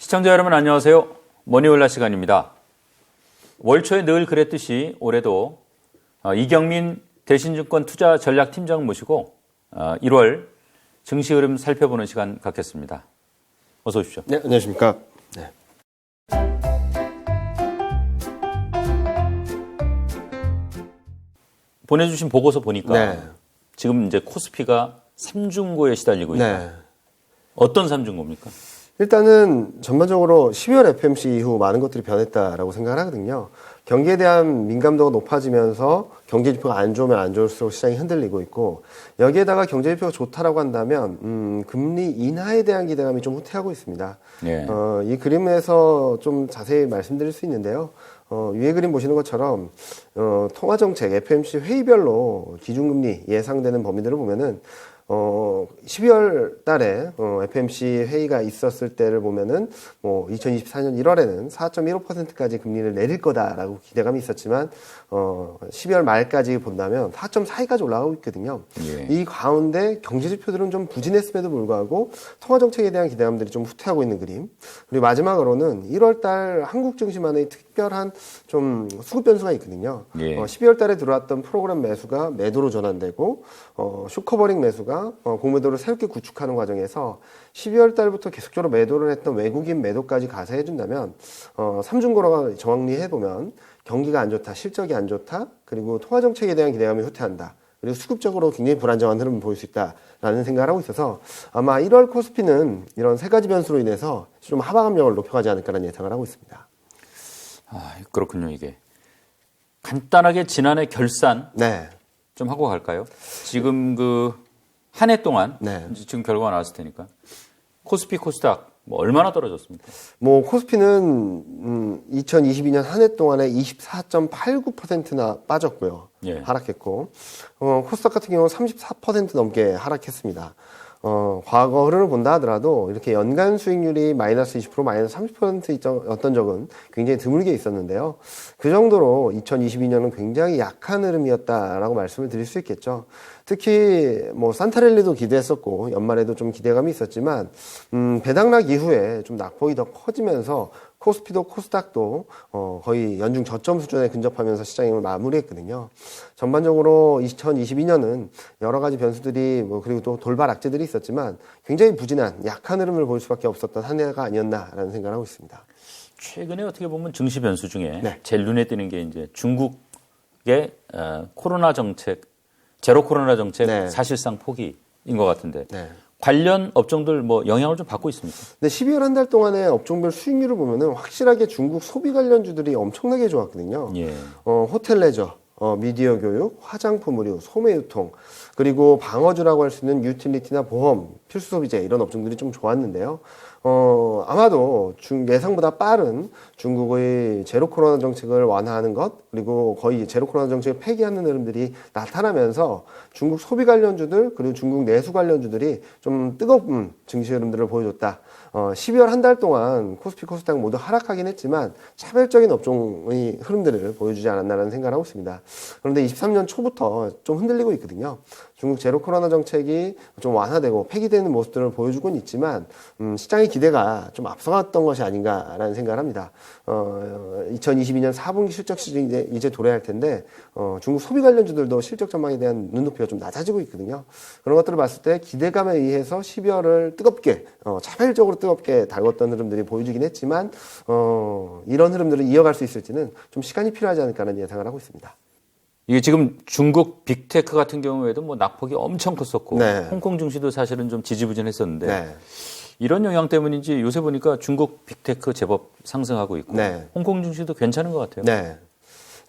시청자 여러분 안녕하세요. 머니올라 시간입니다. 월 초에 늘 그랬듯이 올해도 이경민 대신증권 투자전략팀장 모시고 1월 증시 흐름 살펴보는 시간 갖겠습니다. 어서 오십시오. 네, 안녕하십니까. 네. 보내주신 보고서 보니까 네. 지금 이제 코스피가 삼중고에 시달리고 있다. 네. 어떤 삼중고입니까? 일단은 전반적으로 12월 FOMC 이후 많은 것들이 변했다라고 생각을 하거든요. 경기에 대한 민감도가 높아지면서 경제지표가 안 좋으면 안 좋을수록 시장이 흔들리고 있고, 여기에다가 경제지표가 좋다라고 한다면 금리 인하에 대한 기대감이 좀 후퇴하고 있습니다. 예. 이 그림에서 좀 자세히 말씀드릴 수 있는데요. 위에 그림 보시는 것처럼 통화정책 FOMC 회의별로 기준금리 예상되는 범위들을 보면은 12월 달에 FOMC 회의가 있었을 때를 보면은 2024년 1월에는 4.15%까지 금리를 내릴 거다라고 기대감이 있었지만 12월 말까지 본다면 4.42까지 올라가고 있거든요. 예. 이 가운데 경제 지표들은 좀 부진했음에도 불구하고 통화 정책에 대한 기대감들이 좀 후퇴하고 있는 그림. 그리고 마지막으로는 1월 달 한국 증시만의 특별한 좀 수급 변수가 있거든요. 예. 12월 달에 들어왔던 프로그램 매수가 매도로 전환되고 쇼커버링 매수가 공매도를 새롭게 구축하는 과정에서 12월 달부터 계속적으로 매도를 했던 외국인 매도까지 가세해 준다면 삼중고로가 정리해보면 경기가 안 좋다, 실적이 안 좋다, 그리고 통화정책에 대한 기대감이 후퇴한다, 그리고 수급적으로 굉장히 불안정한 흐름을 보일 수 있다라는 생각을 하고 있어서 아마 1월 코스피는 이런 세 가지 변수로 인해서 좀 하방 압력을 높여가지 않을까라는 예상을 하고 있습니다. 그렇군요. 이게 간단하게 지난해 결산 네. 좀 하고 갈까요? 지금 한 해 동안 네. 지금 결과가 나왔을 테니까 코스피 코스닥 얼마나 떨어졌습니까? 코스피는 2022년 한 해 동안에 24.89%나 빠졌고요. 예. 하락했고 코스닥 같은 경우는 34% 넘게 하락했습니다. 과거 흐름을 본다 하더라도 이렇게 연간 수익률이 마이너스 20%, 마이너스 30%였던 적은 굉장히 드물게 있었는데요. 그 정도로 2022년은 굉장히 약한 흐름이었다라고 말씀을 드릴 수 있겠죠. 특히 산타랠리도 기대했었고 연말에도 좀 기대감이 있었지만 배당락 이후에 좀 낙폭이 더 커지면서 코스피도 코스닥도 거의 연중 저점 수준에 근접하면서 시장이 마무리했거든요. 전반적으로 2022년은 여러 가지 변수들이 그리고 또 돌발 악재들이 있었지만 굉장히 부진한 약한 흐름을 볼 수밖에 없었던 한 해가 아니었나라는 생각을 하고 있습니다. 최근에 어떻게 보면 증시 변수 중에 네. 제일 눈에 띄는 게 이제 중국의 코로나 정책, 제로 코로나 정책 네. 사실상 포기인 것 같은데 네. 관련 업종들 영향을 좀 받고 있습니까? 근데 12월 한 달 동안의 업종별 수익률을 보면은 확실하게 중국 소비 관련주들이 엄청나게 좋았거든요. 예. 호텔 레저, 미디어 교육, 화장품 의류, 소매 유통, 그리고 방어주라고 할 수 있는 유틸리티나 보험, 필수 소비재 이런 업종들이 좀 좋았는데요. 아마도 예상보다 빠른 중국의 제로 코로나 정책을 완화하는 것, 그리고 거의 제로 코로나 정책을 폐기하는 흐름들이 나타나면서 중국 소비 관련주들, 그리고 중국 내수 관련주들이 좀 뜨거운 증시 흐름들을 보여줬다. 12월 한 달 동안 코스피, 코스닥 모두 하락하긴 했지만 차별적인 업종의 흐름들을 보여주지 않았나라는 생각을 하고 있습니다. 그런데 23년 초부터 좀 흔들리고 있거든요. 중국 제로 코로나 정책이 좀 완화되고 폐기되는 모습들을 보여주고는 있지만 시장의 기대가 좀 앞서갔던 것이 아닌가라는 생각을 합니다. 2022년 4분기 실적 시즌이 이제 도래할 텐데 중국 소비 관련주들도 실적 전망에 대한 눈높이가 좀 낮아지고 있거든요. 그런 것들을 봤을 때 기대감에 의해서 12월을 뜨겁게 차별적으로 뜨겁게 달궜던 흐름들이 보여주긴 했지만 이런 흐름들을 이어갈 수 있을지는 좀 시간이 필요하지 않을까라는 예상을 하고 있습니다. 이게 지금 중국 빅테크 같은 경우에도 낙폭이 엄청 컸었고 네. 홍콩 증시도 사실은 좀 지지부진했었는데 네. 이런 영향 때문인지 요새 보니까 중국 빅테크 제법 상승하고 있고 네. 홍콩 증시도 괜찮은 것 같아요. 네.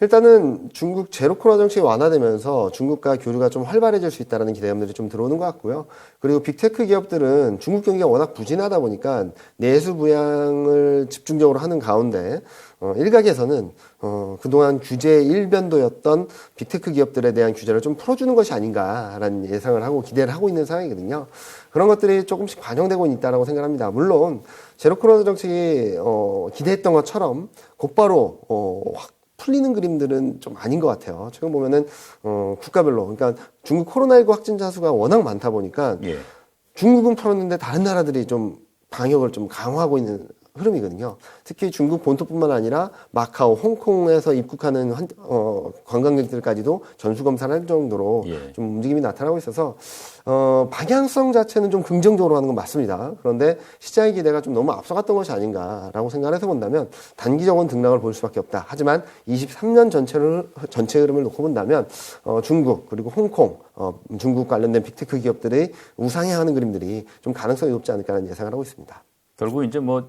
일단은 중국 제로 코로나 정책이 완화되면서 중국과 교류가 좀 활발해질 수 있다는 기대감들이 좀 들어오는 것 같고요. 그리고 빅테크 기업들은 중국 경기가 워낙 부진하다 보니까 내수 부양을 집중적으로 하는 가운데 일각에서는 그동안 규제 일변도였던 빅테크 기업들에 대한 규제를 좀 풀어주는 것이 아닌가라는 예상을 하고 기대를 하고 있는 상황이거든요. 그런 것들이 조금씩 반영되고 있다고 생각합니다. 물론 제로 코로나 정책이 기대했던 것처럼 곧바로 확 풀리는 그림들은 좀 아닌 것 같아요. 최근 보면은 국가별로, 그러니까 중국 코로나19 확진자 수가 워낙 많다 보니까 예. 중국은 풀었는데 다른 나라들이 좀 방역을 좀 강화하고 있는 흐름이거든요. 특히 중국 본토뿐만 아니라 마카오, 홍콩에서 입국하는 관광객들까지도 전수검사를 할 정도로 예. 좀 움직임이 나타나고 있어서 방향성 자체는 좀 긍정적으로 하는 건 맞습니다. 그런데 시장의 기대가 좀 너무 앞서갔던 것이 아닌가라고 생각해서 본다면 단기적인 등락을 볼 수밖에 없다. 하지만 23년 전체 흐름을 놓고 본다면 중국 그리고 홍콩 중국 관련된 빅테크 기업들의 우상향하는 그림들이 좀 가능성이 높지 않을까라는 예상을 하고 있습니다. 결국 이제 뭐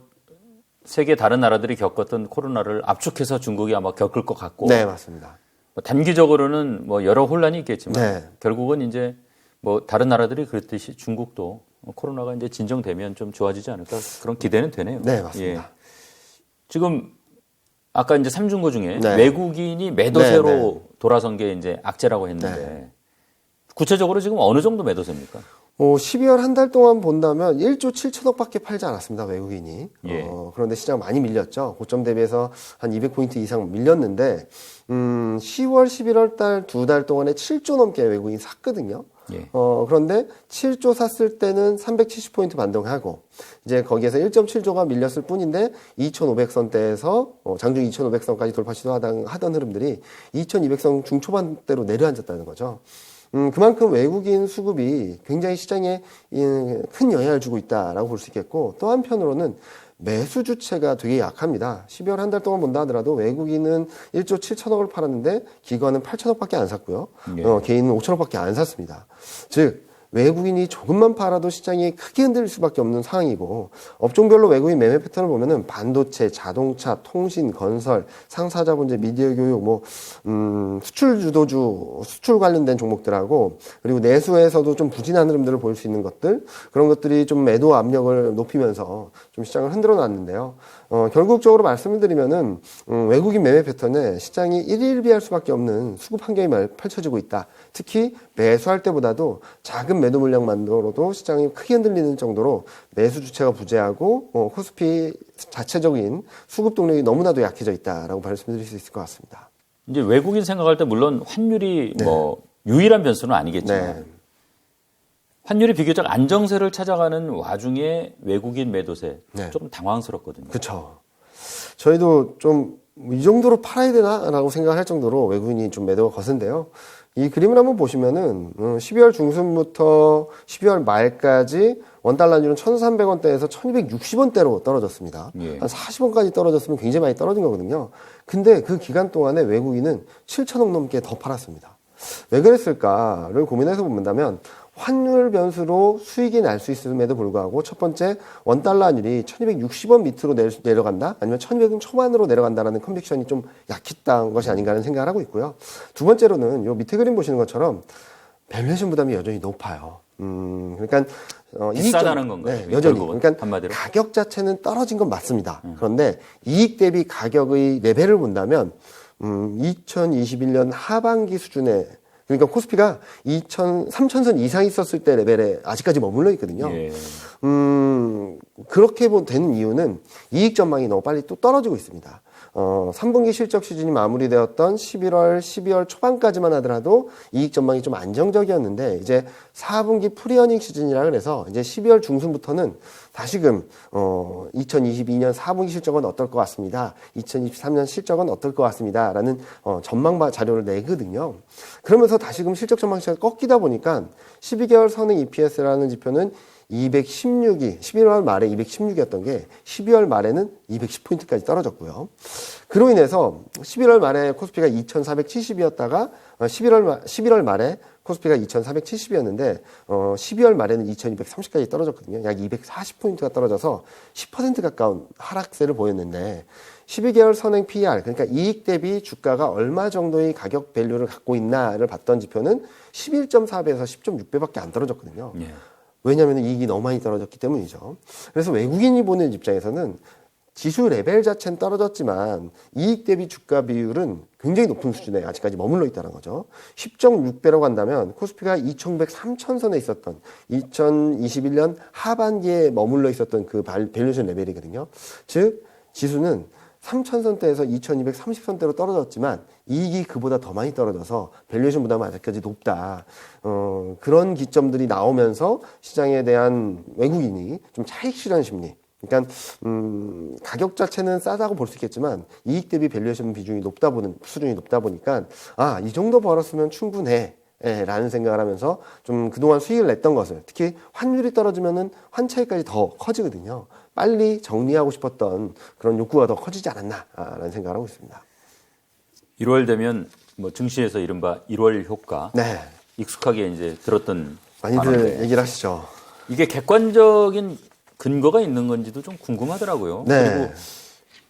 세계 다른 나라들이 겪었던 코로나를 압축해서 중국이 아마 겪을 것 같고. 네, 맞습니다. 단기적으로는 뭐 여러 혼란이 있겠지만 네. 결국은 이제 뭐 다른 나라들이 그랬듯이 중국도 코로나가 이제 진정되면 좀 좋아지지 않을까 그런 기대는 되네요. 네, 맞습니다. 예. 지금 아까 이제 삼중고 중에 네. 외국인이 매도세로 네, 네. 돌아선 게 이제 악재라고 했는데 구체적으로 지금 어느 정도 매도세입니까? 12월 한 달 동안 본다면 1조 7천억밖에 팔지 않았습니다, 외국인이. 예. 그런데 시장 많이 밀렸죠. 고점 대비해서 한 200포인트 이상 밀렸는데, 10월, 11월 달 두 달 동안에 7조 넘게 외국인이 샀거든요. 예. 그런데 7조 샀을 때는 370포인트 반등하고, 이제 거기에서 1.7조가 밀렸을 뿐인데, 2,500선대에서, 장중 2,500선까지 돌파 시도하던 흐름들이 2,200선 중초반대로 내려앉았다는 거죠. 그만큼 외국인 수급이 굉장히 시장에 큰 영향을 주고 있다라고 볼 수 있겠고, 또 한편으로는 매수 주체가 되게 약합니다. 12월 한 달 동안 본다 하더라도 외국인은 1조 7천억을 팔았는데 기관은 8천억밖에 안 샀고요. 예. 개인은 5천억밖에 안 샀습니다. 즉 외국인이 조금만 팔아도 시장이 크게 흔들릴 수밖에 없는 상황이고, 업종별로 외국인 매매 패턴을 보면은 반도체, 자동차, 통신, 건설, 상사자본재, 미디어 교육, 수출 주도주, 수출 관련된 종목들하고, 그리고 내수에서도 좀 부진한 흐름들을 보일 수 있는 것들, 그런 것들이 좀 매도 압력을 높이면서 좀 시장을 흔들어 놨는데요. 결국적으로 말씀을 드리면은, 외국인 매매 패턴에 시장이 일일비할 수밖에 없는 수급 환경이 펼쳐지고 있다. 특히 매수할 때보다도 작은 매도 물량만으로도 시장이 크게 흔들리는 정도로 매수 주체가 부재하고 코스피 자체적인 수급 동력이 너무나도 약해져 있다라고 말씀드릴 수 있을 것 같습니다. 이제 외국인 생각할 때 물론 환율이 네. 뭐 유일한 변수는 아니겠지만 네. 환율이 비교적 안정세를 찾아가는 와중에 외국인 매도세 네. 좀 당황스럽거든요. 그렇죠. 저희도 좀 이 정도로 팔아야 되나라고 생각할 정도로 외국인이 좀 매도가 거센데요. 이 그림을 한번 보시면은 12월 중순부터 12월 말까지 원달러율은 1,300원대에서 1,260원대로 떨어졌습니다. 예. 한 40원까지 떨어졌으면 굉장히 많이 떨어진 거거든요. 근데 그 기간 동안에 외국인은 7천억 넘게 더 팔았습니다. 왜 그랬을까를 고민해서 본다면 환율 변수로 수익이 날 수 있음에도 불구하고 첫 번째 원달러율이 1260원 밑으로 내려간다 아니면 1200원 초반으로 내려간다라는 컨빅션이 좀 약했던 것이 아닌가 하는 생각을 하고 있고요. 두 번째로는 요 밑에 그림 보시는 것처럼 밸류에이션 부담이 여전히 높아요. 그러니까 비싸다는 건가요? 네, 여전히. 결국은, 그러니까 한마디로? 가격 자체는 떨어진 건 맞습니다. 그런데 이익 대비 가격의 레벨을 본다면 2021년 하반기 수준의 그러니까 코스피가 3,000선 이상 있었을 때 레벨에 아직까지 머물러 있거든요. 예. 그렇게 되는 이유는 이익 전망이 너무 빨리 또 떨어지고 있습니다. 3분기 실적 시즌이 마무리되었던 11월, 12월 초반까지만 하더라도 이익 전망이 좀 안정적이었는데 이제 4분기 프리어닝 시즌이라 그래서 이제 12월 중순부터는 다시금 2022년 4분기 실적은 어떨 것 같습니다. 2023년 실적은 어떨 것 같습니다라는 전망 자료를 내거든요. 그러면서 다시금 실적 전망치가 꺾이다 보니까 12개월 선행 EPS라는 지표는 216이 11월 말에 216이었던 게 12월 말에는 210포인트까지 떨어졌고요. 그로 인해서 11월 말에 코스피가 2,470이었다가 11월 말에 코스피가 2,470이었는데 12월 말에는 2,230까지 떨어졌거든요. 약 240포인트가 떨어져서 10% 가까운 하락세를 보였는데 12개월 선행 PER 그러니까 이익 대비 주가가 얼마 정도의 가격 밸류를 갖고 있나를 봤던 지표는 11.4배에서 10.6배밖에 안 떨어졌거든요. 예. 왜냐하면 이익이 너무 많이 떨어졌기 때문이죠. 그래서 외국인이 보는 입장에서는 지수 레벨 자체는 떨어졌지만 이익 대비 주가 비율은 굉장히 높은 수준에 아직까지 머물러 있다는 거죠. 10.6배라고 한다면 코스피가 2,900, 3,000선에 있었던 2021년 하반기에 머물러 있었던 그 밸류에이션 레벨이거든요. 즉 지수는 3,000선대에서 2,230선대로 떨어졌지만 이익이 그보다 더 많이 떨어져서 밸류에이션 부담은 아직까지 높다. 그런 기점들이 나오면서 시장에 대한 외국인이 좀 차익 실현 심리 그러니까 가격 자체는 싸다고 볼 수 있겠지만 이익 대비 밸류에이션 비중이 수준이 높다 보니까 이 정도 벌었으면 충분해. 라는 생각을 하면서 좀 그동안 수익을 냈던 것을, 특히 환율이 떨어지면은 환차익까지 더 커지거든요. 빨리 정리하고 싶었던 그런 욕구가 더 커지지 않았나라는 생각을 하고 있습니다. 1월 되면 뭐 증시에서 이른바 1월 효과. 네. 익숙하게 이제 들었던 많이들 단어인데 얘기를 하시죠. 이게 객관적인 근거가 있는 건지도 좀 궁금하더라고요. 네. 그리고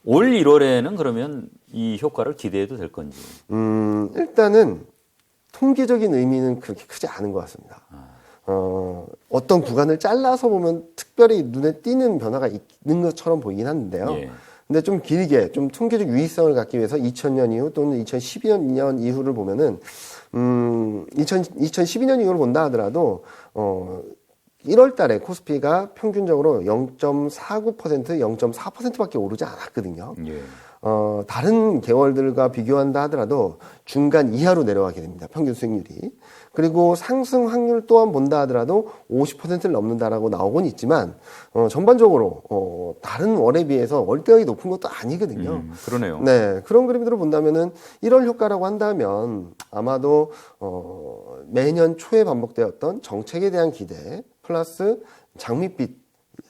올 1월에는 그러면 이 효과를 기대해도 될 건지. 일단은 통계적인 의미는 그렇게 크지 않은 것 같습니다. 어떤 구간을 잘라서 보면 특별히 눈에 띄는 변화가 있는 것처럼 보이긴 하는데요. 예. 근데 좀 길게, 좀 통계적 유의성을 갖기 위해서 2000년 이후 또는 2012년 이후를 보면은, 2012년 이후를 본다 하더라도, 1월 달에 코스피가 평균적으로 0.49%, 0.4%밖에 오르지 않았거든요. 예. 다른 계월들과 비교한다 하더라도 중간 이하로 내려가게 됩니다. 평균 수익률이. 그리고 상승 확률 또한 본다 하더라도 50%를 넘는다라고 나오곤 있지만, 전반적으로, 다른 월에 비해서 월대각이 높은 것도 아니거든요. 그러네요. 네. 그런 그림들을 본다면은 1월 효과라고 한다면 아마도, 매년 초에 반복되었던 정책에 대한 기대, 플러스 장밋빛,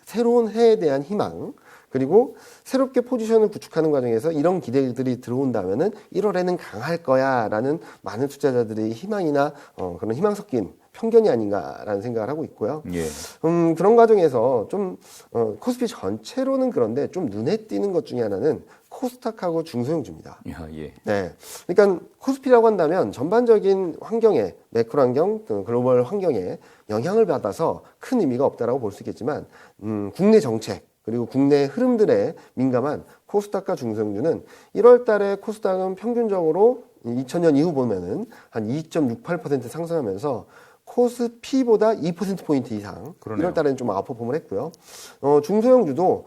새로운 해에 대한 희망, 그리고 새롭게 포지션을 구축하는 과정에서 이런 기대들이 들어온다면은 1월에는 강할 거야라는 많은 투자자들의 희망이나 그런 희망 섞인 편견이 아닌가라는 생각을 하고 있고요. 예. 그런 과정에서 좀 코스피 전체로는 그런데 좀 눈에 띄는 것 중에 하나는 코스닥하고 중소형주입니다. 예. 네, 그러니까 코스피라고 한다면 전반적인 환경에 매크로 환경, 글로벌 환경에 영향을 받아서 큰 의미가 없다라고 볼 수 있겠지만 국내 정책 그리고 국내 흐름들에 민감한 코스닥과 중소형주는 1월 달에 코스닥은 평균적으로 2000년 이후 보면은 한 2.68% 상승하면서 코스피보다 2%포인트 이상 그러네요. 1월 달에는 좀 아웃퍼폼을 했고요. 중소형주도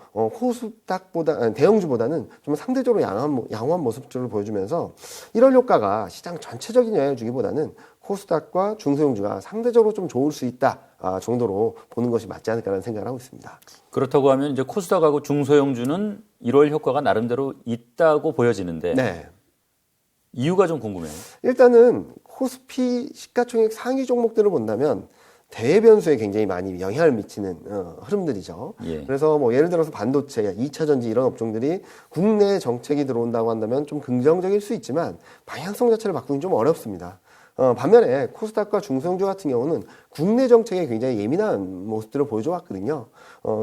대형주보다는 좀 상대적으로 양호한 모습들을 보여주면서 1월 효과가 시장 전체적인 영향을 주기보다는 코스닥과 중소형주가 상대적으로 좀 좋을 수 있다 정도로 보는 것이 맞지 않을까라는 생각을 하고 있습니다. 그렇다고 하면 이제 코스닥하고 중소형주는 1월 효과가 나름대로 있다고 보여지는데 네. 이유가 좀 궁금해요. 일단은 코스피 시가총액 상위 종목들을 본다면 대외 변수에 굉장히 많이 영향을 미치는 흐름들이죠. 예. 그래서 뭐 예를 들어서 반도체, 2차 전지 이런 업종들이 국내 정책이 들어온다고 한다면 좀 긍정적일 수 있지만 방향성 자체를 바꾸긴 좀 어렵습니다. 반면에 코스닥과 중소형주 같은 경우는 국내 정책에 굉장히 예민한 모습들을 보여줘 왔거든요.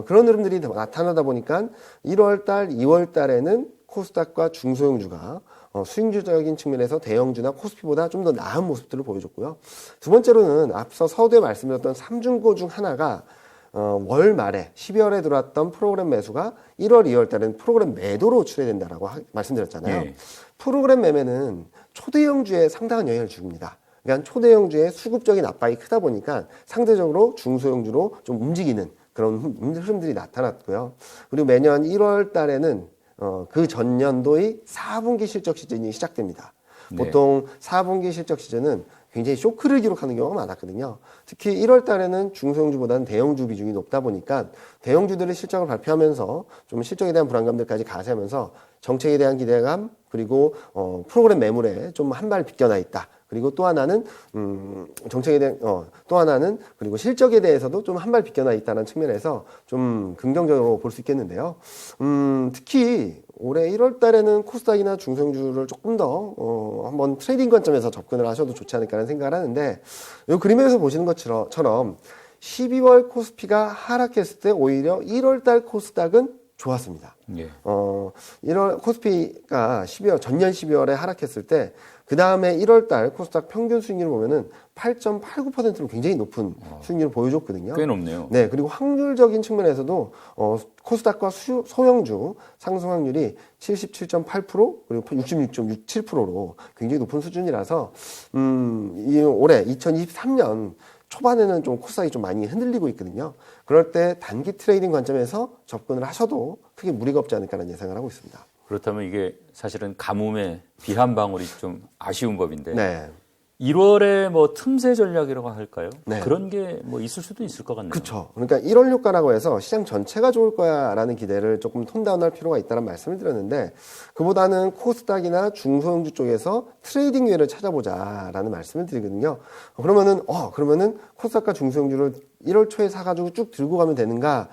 그런 흐름들이 나타나다 보니까 1월 달, 2월 달에는 코스닥과 중소형주가 수익률적인 측면에서 대형주나 코스피보다 좀 더 나은 모습들을 보여줬고요. 두 번째로는 앞서 서두에 말씀드렸던 3중고 중 하나가 월 말에 12월에 들어왔던 프로그램 매수가 1월, 2월 달에는 프로그램 매도로 출해된다라고 말씀드렸잖아요. 네. 프로그램 매매는 초대형주에 상당한 영향을 줍니다. 그러니까 초대형주의 수급적인 압박이 크다 보니까 상대적으로 중소형주로 좀 움직이는 그런 흐름들이 나타났고요. 그리고 매년 1월 달에는 그 전년도의 4분기 실적 시즌이 시작됩니다. 네. 보통 4분기 실적 시즌은 굉장히 쇼크를 기록하는 경우가 많았거든요. 특히 1월 달에는 중소형주보다는 대형주 비중이 높다 보니까 대형주들의 실적을 발표하면서 좀 실적에 대한 불안감들까지 가세하면서 정책에 대한 기대감 그리고 프로그램 매물에 좀 한 발 비껴나 있다. 그리고 또 하나는 정책에 대한 또 하나는 그리고 실적에 대해서도 좀 한 발 비껴나 있다는 측면에서 좀 긍정적으로 볼 수 있겠는데요. 특히 올해 1월 달에는 코스닥이나 중소형주를 조금 더 한번 트레이딩 관점에서 접근을 하셔도 좋지 않을까라는 생각을 하는데 이 그림에서 보시는 것처럼 12월 코스피가 하락했을 때 오히려 1월 달 코스닥은 좋았습니다. 예. 1월 코스피가 전년 12월에 하락했을 때 그 다음에 1월 달 코스닥 평균 수익률을 보면은 8.89%로 굉장히 높은 수익률을 보여줬거든요. 꽤 높네요. 네, 그리고 확률적인 측면에서도 코스닥과 소형주 상승 확률이 77.8% 그리고 66.67%로 굉장히 높은 수준이라서 올해 2023년 초반에는 좀 코스닥이 좀 많이 흔들리고 있거든요. 그럴 때 단기 트레이딩 관점에서 접근을 하셔도 크게 무리가 없지 않을까라는 예상을 하고 있습니다. 그렇다면 이게 사실은 가뭄에 비 한 방울이 좀 아쉬운 법인데 네. 1월에 뭐 틈새 전략이라고 할까요? 네. 그런 게 뭐 있을 수도 있을 것 같네요. 그렇죠. 그러니까 1월 효과라고 해서 시장 전체가 좋을 거야라는 기대를 조금 톤다운할 필요가 있다는 말씀을 드렸는데 그보다는 코스닥이나 중소형주 쪽에서 트레이딩 기회를 찾아보자라는 말씀을 드리거든요. 그러면은 코스닥과 중소형주를 1월 초에 사가지고 쭉 들고 가면 되는가?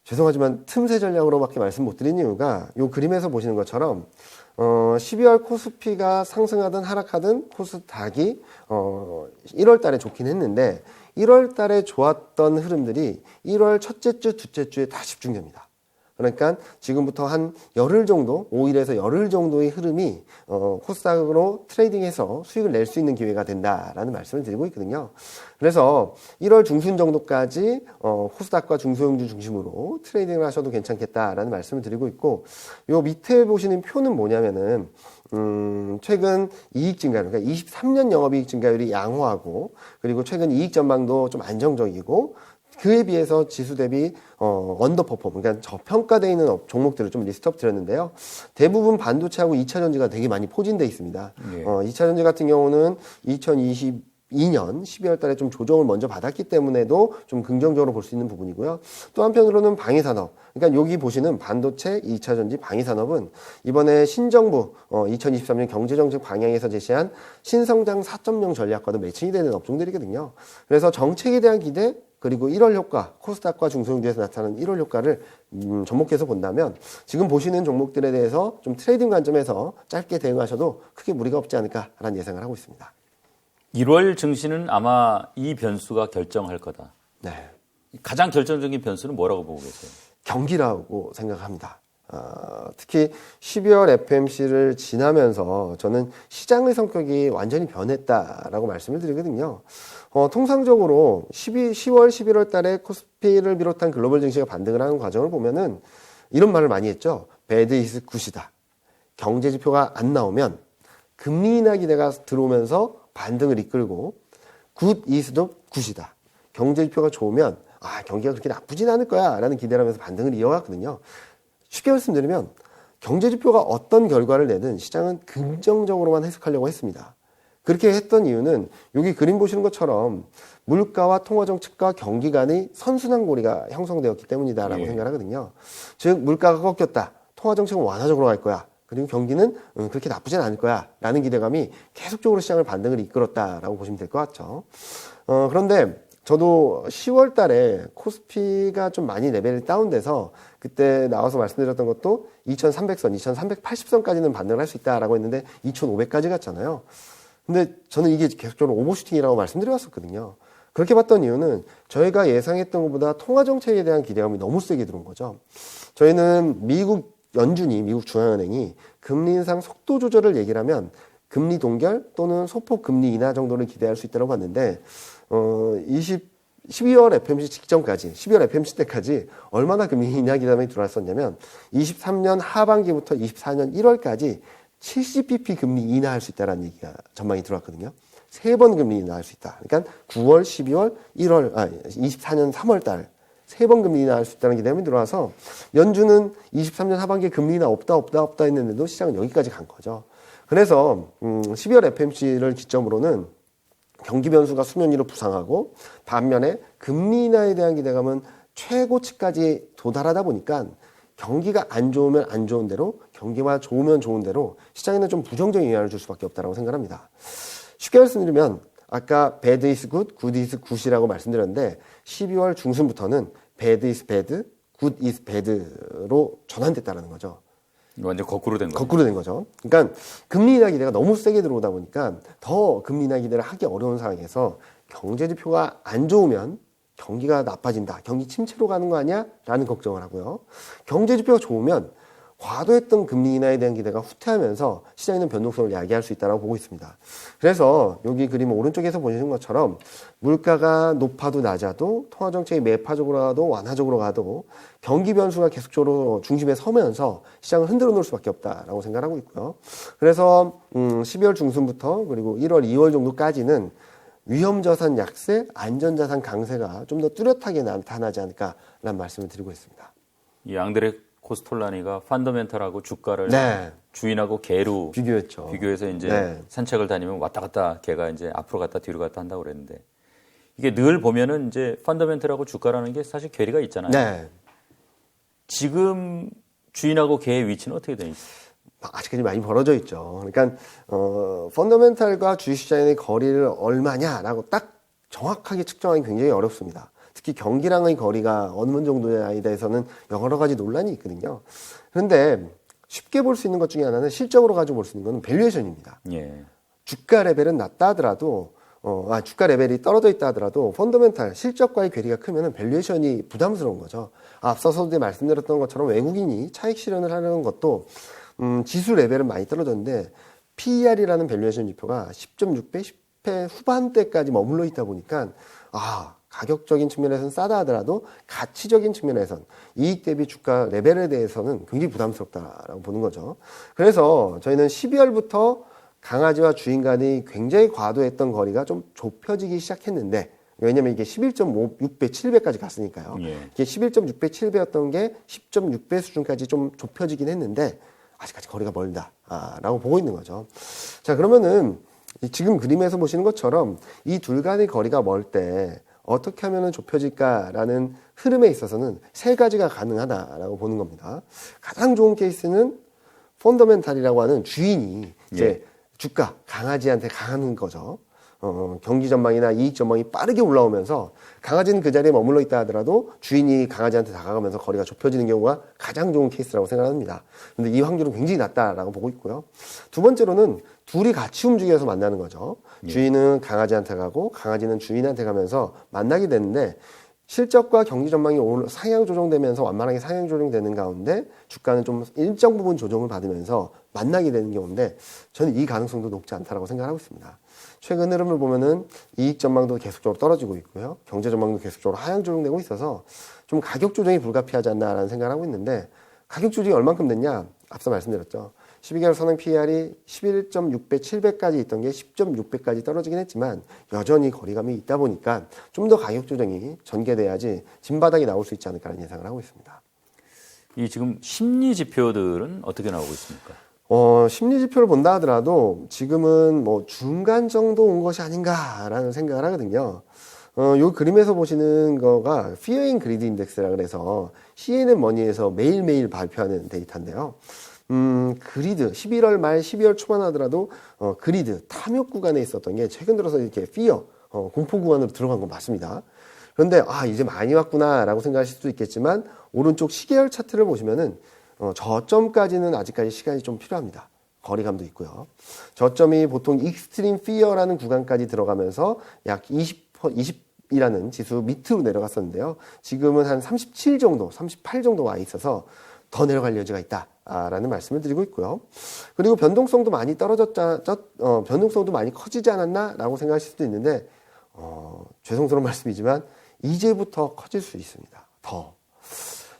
죄송하지만 틈새 전략으로밖에 말씀 못 드린 이유가 이 그림에서 보시는 것처럼 12월 코스피가 상승하든 하락하든 코스닥이 1월 달에 좋긴 했는데 1월 달에 좋았던 흐름들이 1월 첫째 주, 둘째 주에 다 집중됩니다. 그러니까 지금부터 한 열흘 정도, 5일에서 열흘 정도의 흐름이 코스닥으로 트레이딩해서 수익을 낼 수 있는 기회가 된다라는 말씀을 드리고 있거든요. 그래서 1월 중순 정도까지 코스닥과 중소형주 중심으로 트레이딩을 하셔도 괜찮겠다라는 말씀을 드리고 있고, 요 밑에 보시는 표는 뭐냐면은 최근 이익 증가율, 그러니까 23년 영업이익 증가율이 양호하고, 그리고 최근 이익 전망도 좀 안정적이고, 그에 비해서 지수 대비 언더퍼폼, 그러니까 저평가되어 있는 종목들을 좀 리스트업 드렸는데요. 대부분 반도체하고 2차전지가 되게 많이 포진돼 있습니다. 예. 2차전지 같은 경우는 2022년 12월 달에 좀 조정을 먼저 받았기 때문에도 좀 긍정적으로 볼 수 있는 부분이고요. 또 한편으로는 방위산업, 그러니까 여기 보시는 반도체, 2차전지, 방위산업은 이번에 신정부 2023년 경제정책 방향에서 제시한 신성장 4.0 전략과도 매칭이 되는 업종들이거든요. 그래서 정책에 대한 기대, 그리고 1월 효과, 코스닥과 중소형주에서 나타나는 1월 효과를 접목해서 본다면 지금 보시는 종목들에 대해서 좀 트레이딩 관점에서 짧게 대응하셔도 크게 무리가 없지 않을까라는 예상을 하고 있습니다. 1월 증시는 아마 이 변수가 결정할 거다. 네. 가장 결정적인 변수는 뭐라고 보고 계세요? 경기라고 생각합니다. 특히 12월 FMC를 지나면서 저는 시장의 성격이 완전히 변했다라고 말씀을 드리거든요. 통상적으로 10월, 11월 달에 코스피를 비롯한 글로벌 증시가 반등을 하는 과정을 보면은 이런 말을 많이 했죠. 배드 이즈 굿이다. 경제 지표가 안 나오면 금리 인하 기대가 들어오면서 반등을 이끌고 굿 이즈도 굿이다. 경제 지표가 좋으면 경기가 그렇게 나쁘진 않을 거야 라는 기대를 하면서 반등을 이어갔거든요. 쉽게 말씀드리면 경제 지표가 어떤 결과를 내든 시장은 긍정적으로만 해석하려고 했습니다. 그렇게 했던 이유는 여기 그림 보시는 것처럼 물가와 통화정책과 경기 간의 선순환 고리가 형성되었기 때문이다라고 생각하거든요. 즉 물가가 꺾였다. 통화정책은 완화적으로 갈 거야. 그리고 경기는 그렇게 나쁘진 않을 거야 라는 기대감이 계속적으로 시장을 반등을 이끌었다라고 보시면 될 것 같죠. 그런데 저도 10월 달에 코스피가 좀 많이 레벨이 다운돼서 그때 나와서 말씀드렸던 것도 2300선, 2380선까지는 반등을 할 수 있다라고 했는데 2500까지 갔잖아요. 근데 저는 이게 계속적으로 오버슈팅이라고 말씀드렸었거든요. 그렇게 봤던 이유는 저희가 예상했던 것보다 통화정책에 대한 기대감이 너무 세게 들어온 거죠. 저희는 미국 중앙은행이 금리 인상 속도 조절을 얘기를 하면 금리 동결 또는 소폭 금리 인하 정도를 기대할 수 있다고 봤는데 12월 FMC 직전까지 12월 FMC 때까지 얼마나 금리 인하 기대감이 들어왔었냐면 23년 하반기부터 24년 1월까지 70bp 금리 인하할 수 있다는 얘기가 전망이 들어왔거든요. 3번 금리 인하할 수 있다. 그러니까 9월, 12월, 24년 3월 달 3번 금리 인하할 수 있다는 기대감이 들어와서 연준은 23년 하반기에 금리 인하 없다 했는데도 시장은 여기까지 간 거죠. 그래서 12월 FMC를 기점으로는 경기 변수가 수면 위로 부상하고 반면에 금리 인하에 대한 기대감은 최고치까지 도달하다 보니까 경기가 안 좋으면 안 좋은 대로, 경기가 좋으면 좋은 대로 시장에는 좀 부정적인 영향을 줄 수밖에 없다고 생각합니다. 쉽게 말씀드리면 아까 bad is good, good is good이라고 말씀드렸는데 12월 중순부터는 bad is bad, good is bad로 전환됐다는 거죠. 완전 거꾸로 된 거죠. 거꾸로 된 거죠. 그러니까 금리 인하 기대가 너무 세게 들어오다 보니까 더 금리 인하 기대를 하기 어려운 상황에서 경제 지표가 안 좋으면 경기가 나빠진다. 경기 침체로 가는 거 아니야? 라는 걱정을 하고요. 경제 지표가 좋으면 과도했던 금리 인하에 대한 기대가 후퇴하면서 시장에는 변동성을 야기할 수 있다고 보고 있습니다. 그래서 여기 그림 오른쪽에서 보시는 것처럼 물가가 높아도 낮아도 통화정책이 매파적으로 가도 완화적으로 가도 경기 변수가 계속적으로 중심에 서면서 시장을 흔들어 놓을 수밖에 없다라고 생각하고 있고요. 그래서 12월 중순부터 그리고 1월, 2월 정도까지는 위험자산 약세, 안전자산 강세가 좀 더 뚜렷하게 나타나지 않을까라는 말씀을 드리고 있습니다. 이 양들의 코스톨라니가 펀더멘털하고 주가를 네. 주인하고 개로 비교했죠. 비교해서 이제 네. 산책을 다니면 왔다 갔다 개가 이제 앞으로 갔다 뒤로 갔다 한다고 그랬는데 이게 늘 보면은 이제 펀더멘털하고 주가라는 게 사실 괴리가 있잖아요. 네. 지금 주인하고 개의 위치는 어떻게 되어 있어요? 아직까지 많이 벌어져 있죠. 그러니까 펀더멘탈과 주식시장의 거리를 얼마냐라고 딱 정확하게 측정하기 굉장히 어렵습니다. 특히 경기랑의 거리가 어느 정도냐에 대해서는 여러 가지 논란이 있거든요. 그런데 쉽게 볼 수 있는 것 중에 하나는 실적으로 가지고 볼 수 있는 것은 밸류에이션입니다. 예. 주가 레벨은 낮다 하더라도 주가 레벨이 떨어져 있다 하더라도 펀더멘탈 실적과의 괴리가 크면은 밸류에이션이 부담스러운 거죠. 앞서서도 말씀드렸던 것처럼 외국인이 차익 실현을 하려는 것도 지수 레벨은 많이 떨어졌는데 PER이라는 밸류에이션 지표가 10.6배, 10배 후반대까지 머물러 있다 보니까 가격적인 측면에서는 싸다 하더라도 가치적인 측면에선 이익 대비 주가 레벨에 대해서는 굉장히 부담스럽다라고 보는 거죠. 그래서 저희는 12월부터 강아지와 주인 간이 굉장히 과도했던 거리가 좀 좁혀지기 시작했는데 왜냐면 이게 11.6배, 7배까지 갔으니까요. 예. 이게 11.6배, 7배였던 게 10.6배 수준까지 좀 좁혀지긴 했는데 아직까지 거리가 멀다라고 보고 있는 거죠. 자, 그러면은 지금 그림에서 보시는 것처럼 이 둘 간의 거리가 멀 때 어떻게 하면 좁혀질까라는 흐름에 있어서는 세 가지가 가능하다라고 보는 겁니다. 가장 좋은 케이스는 펀더멘탈이라고 하는 주인이 이제 주가, 강아지한테 강하는 거죠. 경기 전망이나 이익 전망이 빠르게 올라오면서 강아지는 그 자리에 머물러 있다 하더라도 주인이 강아지한테 다가가면서 거리가 좁혀지는 경우가 가장 좋은 케이스라고 생각합니다. 근데 이 확률은 굉장히 낮다라고 보고 있고요. 두 번째로는 둘이 같이 움직여서 만나는 거죠. 주인은 강아지한테 가고 강아지는 주인한테 가면서 만나게 되는데 실적과 경기 전망이 상향 조정되면서 완만하게 상향 조정되는 가운데 주가는 좀 일정 부분 조정을 받으면서 만나게 되는 경우인데 저는 이 가능성도 높지 않다라고 생각하고 있습니다. 최근 흐름을 보면은 이익 전망도 계속적으로 떨어지고 있고요. 경제 전망도 계속적으로 하향 조정되고 있어서 좀 가격 조정이 불가피하지 않나라는 생각을 하고 있는데 가격 조정이 얼만큼 됐냐? 앞서 말씀드렸죠. 12개월 선행 PER이 11.6배, 7배까지 있던 게 10.6배까지 떨어지긴 했지만 여전히 거리감이 있다 보니까 좀 더 가격 조정이 전개돼야지 진바닥이 나올 수 있지 않을까라는 예상을 하고 있습니다. 이 지금 심리 지표들은 어떻게 나오고 있습니까? 심리 지표를 본다 하더라도 지금은 뭐 중간 정도 온 것이 아닌가라는 생각을 하거든요. 요 그림에서 보시는 거가 Fear and Greed Index라 그래서 CNN 머니에서 매일매일 발표하는 데이터인데요. 그리드 11월 말 12월 초반 하더라도 그리드 탐욕 구간에 있었던 게 최근 들어서 이렇게 Fear 공포 구간으로 들어간 건 맞습니다. 그런데 이제 많이 왔구나라고 생각하실 수도 있겠지만 오른쪽 시계열 차트를 보시면은 저점까지는 아직까지 시간이 좀 필요합니다. 거리감도 있고요. 저점이 보통 익스트림 피어라는 구간까지 들어가면서 약 20이라는 지수 밑으로 내려갔었는데요. 지금은 한 37 정도, 38 정도 와 있어서 더 내려갈 여지가 있다라는 말씀을 드리고 있고요. 그리고 변동성도 많이 변동성도 많이 커지지 않았나라고 생각하실 수도 있는데 죄송스러운 말씀이지만 이제부터 커질 수 있습니다.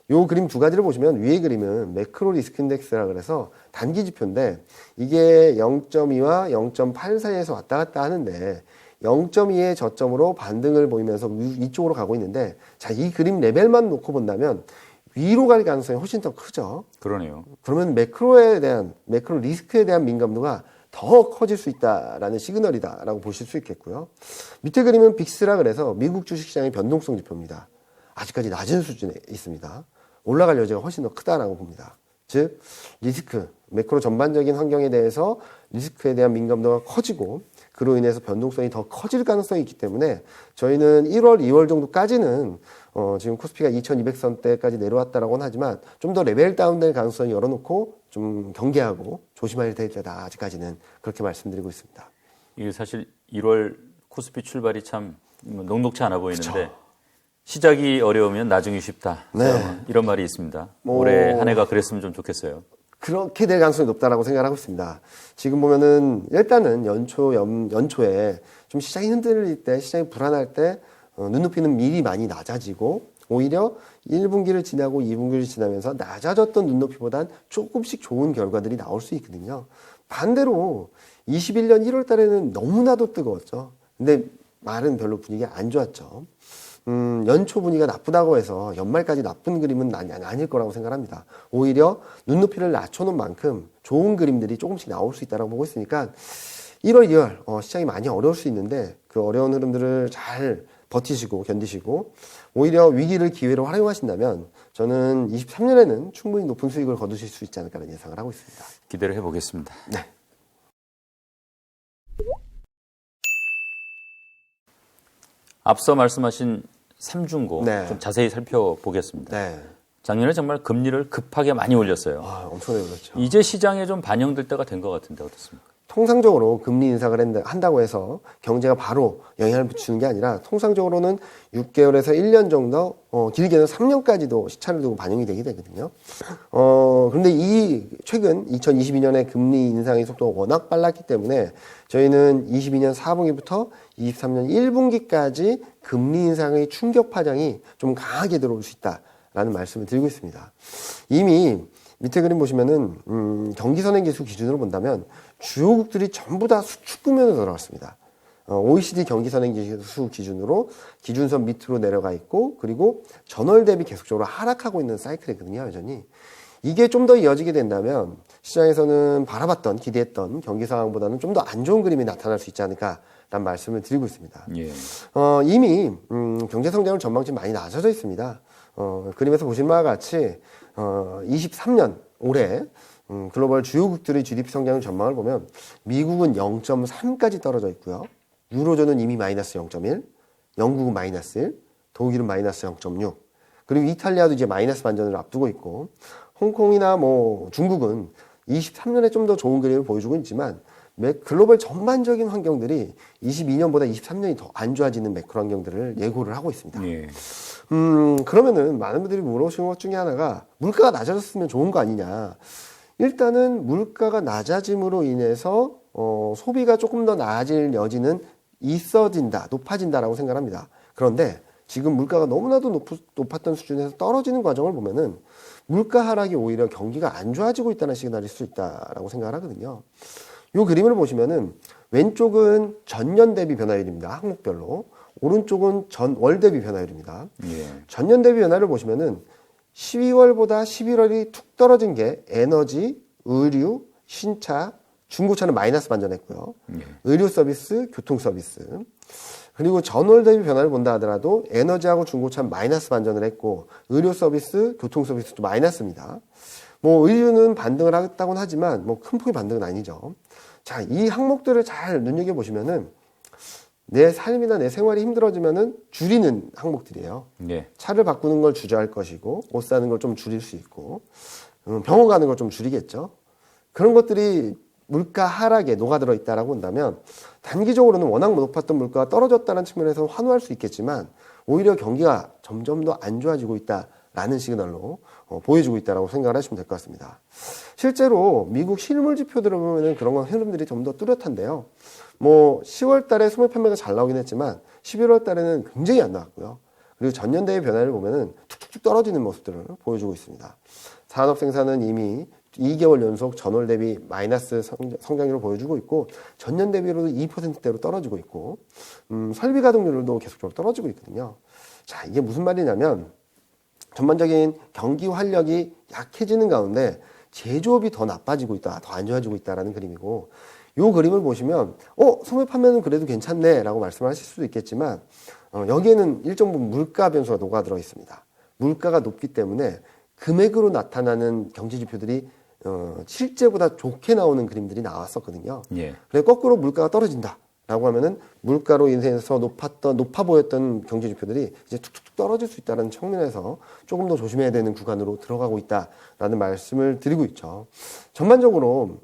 요 그림 두 가지를 보시면 위에 그림은 매크로 리스크 인덱스라 그래서 단기 지표인데 이게 0.2와 0.8 사이에서 왔다 갔다 하는데 0.2의 저점으로 반등을 보이면서 위쪽으로 가고 있는데 자, 이 그림 레벨만 놓고 본다면 위로 갈 가능성이 훨씬 더 크죠. 그러네요. 그러면 매크로 리스크에 대한 민감도가 더 커질 수 있다라는 시그널이다라고 보실 수 있겠고요. 밑에 그림은 빅스라 그래서 미국 주식시장의 변동성 지표입니다. 아직까지 낮은 수준에 있습니다. 올라갈 여지가 훨씬 더 크다라고 봅니다. 즉 리스크, 매크로 전반적인 환경에 대해서 리스크에 대한 민감도가 커지고 그로 인해서 변동성이 더 커질 가능성이 있기 때문에 저희는 1월, 2월 정도까지는 지금 코스피가 2200선대까지 내려왔다라고는 하지만 좀 더 레벨 다운될 가능성이 열어놓고 좀 경계하고 조심해야 될 때다. 아직까지는 그렇게 말씀드리고 있습니다. 이게 사실 1월 코스피 출발이 참 녹록치 않아 보이는데 그쵸. 시작이 어려우면 나중이 쉽다. 네. 이런 말이 있습니다. 올해 한 해가 그랬으면 좀 좋겠어요. 그렇게 될 가능성이 높다라고 생각하고 있습니다. 지금 보면은 일단은 연초에 좀 시장이 흔들릴 때, 시장이 불안할 때 눈높이는 미리 많이 낮아지고 오히려 1분기를 지나고 2분기를 지나면서 낮아졌던 눈높이보단 조금씩 좋은 결과들이 나올 수 있거든요. 반대로 21년 1월 달에는 너무나도 뜨거웠죠. 근데 말은 별로 분위기가 안 좋았죠. 연초 분위기가 나쁘다고 해서 연말까지 나쁜 그림은 아닐 거라고 생각합니다. 오히려 눈높이를 낮춰놓은 만큼 좋은 그림들이 조금씩 나올 수 있다고 보고 있으니까 1월, 2월 시장이 많이 어려울 수 있는데 그 어려운 흐름들을 잘 버티시고 견디시고 오히려 위기를 기회로 활용하신다면 저는 23년에는 충분히 높은 수익을 거두실 수 있지 않을까라는 예상을 하고 있습니다. 기대를 해보겠습니다. 네. 앞서 말씀하신 삼중고 네. 좀 자세히 살펴보겠습니다. 네. 작년에 정말 금리를 급하게 많이 올렸어요. 엄청나게 그렇죠. 이제 시장에 좀 반영될 때가 된 것 같은데 어떻습니까? 통상적으로 금리 인상을 한다고 해서 경제가 바로 영향을 미치는 게 아니라 통상적으로는 6개월에서 1년 정도, 길게는 3년까지도 시차를 두고 반영이 되게 되거든요. 그런데 최근 2022년에 금리 인상의 속도가 워낙 빨랐기 때문에 저희는 22년 4분기부터 23년 1분기까지 금리 인상의 충격 파장이 좀 강하게 들어올 수 있다라는 말씀을 드리고 있습니다. 이미 밑에 그림 보시면은 경기선행지수 기준으로 본다면 주요국들이 전부 다 수축 국면으로 들어갔습니다. OECD 경기선행지수 기준으로 기준선 밑으로 내려가 있고 그리고 전월 대비 계속적으로 하락하고 있는 사이클이거든요. 여전히 이게 좀 더 이어지게 된다면 시장에서는 바라봤던 기대했던 경기 상황보다는 좀 더 안 좋은 그림이 나타날 수 있지 않을까라는 말씀을 드리고 있습니다. 예. 이미 경제 성장률 전망치 많이 낮아져 있습니다. 그림에서 보신 바와 같이 23년 올해 글로벌 주요국들의 GDP 성장률 전망을 보면 미국은 0.3까지 떨어져 있고요. 유로존은 이미 마이너스 0.1, 영국은 마이너스 1, 독일은 마이너스 0.6, 그리고 이탈리아도 이제 마이너스 반전을 앞두고 있고 홍콩이나 중국은 23년에 좀 더 좋은 그림을 보여주고 있지만 글로벌 전반적인 환경들이 22년보다 23년이 더 안 좋아지는 매크로 환경들을 예고를 하고 있습니다. 예. 그러면은 많은 분들이 물어보시는 것 중에 하나가 물가가 낮아졌으면 좋은 거 아니냐. 일단은 물가가 낮아짐으로 인해서 소비가 조금 더 나아질 여지는 높아진다라고 생각합니다. 그런데 지금 물가가 너무나도 높았던 수준에서 떨어지는 과정을 보면은 물가 하락이 오히려 경기가 안 좋아지고 있다는 시그널일 수 있다라고 생각을 하거든요. 이 그림을 보시면은 왼쪽은 전년 대비 변화율입니다. 항목별로. 오른쪽은 전월 대비 변화율입니다. 예. 전년 대비 변화를 보시면은 12월보다 11월이 툭 떨어진 게 에너지, 의류, 신차, 중고차는 마이너스 반전했고요. 예. 의류 서비스, 교통 서비스. 그리고 전월 대비 변화를 본다 하더라도 에너지하고 중고차는 마이너스 반전을 했고 의료 서비스, 교통 서비스도 마이너스입니다. 의류는 반등을 했다고는 하지만 큰 폭의 반등은 아니죠. 자, 이 항목들을 잘 눈여겨보시면은 내 삶이나 내 생활이 힘들어지면은 줄이는 항목들이에요. 예. 차를 바꾸는 걸 주저할 것이고 옷 사는 걸 좀 줄일 수 있고 병원 가는 걸 좀 줄이겠죠. 그런 것들이 물가 하락에 녹아들어 있다라고 본다면 단기적으로는 워낙 높았던 물가가 떨어졌다는 측면에서 환호할 수 있겠지만 오히려 경기가 점점 더 안 좋아지고 있다라는 시그널로 보여주고 있다라고 생각을 하시면 될 것 같습니다. 실제로 미국 실물 지표들을 보면은 그런 흐름들이 좀 더 뚜렷한데요. 10월 달에 소매 판매가 잘 나오긴 했지만 11월 달에는 굉장히 안 나왔고요. 그리고 전년 대비 변화를 보면은 툭툭툭 떨어지는 모습들을 보여주고 있습니다. 산업 생산은 이미 2개월 연속 전월 대비 마이너스 성장률을 보여주고 있고 전년 대비로도 2%대로 떨어지고 있고 설비 가동률도 계속적으로 떨어지고 있거든요. 자, 이게 무슨 말이냐면 전반적인 경기 활력이 약해지는 가운데 제조업이 더 나빠지고 있다, 더 안 좋아지고 있다라는 그림이고 이 그림을 보시면 소매 판매는 그래도 괜찮네 라고 말씀하실 수도 있겠지만 여기에는 일정 부분 물가 변수가 녹아들어 있습니다. 물가가 높기 때문에 금액으로 나타나는 경제 지표들이 실제보다 좋게 나오는 그림들이 나왔었거든요. 예. 그래 거꾸로 물가가 떨어진다라고 하면은 물가로 인해서 높아 보였던 경제 지표들이 이제 툭툭툭 떨어질 수 있다는 측면에서 조금 더 조심해야 되는 구간으로 들어가고 있다라는 말씀을 드리고 있죠. 전반적으로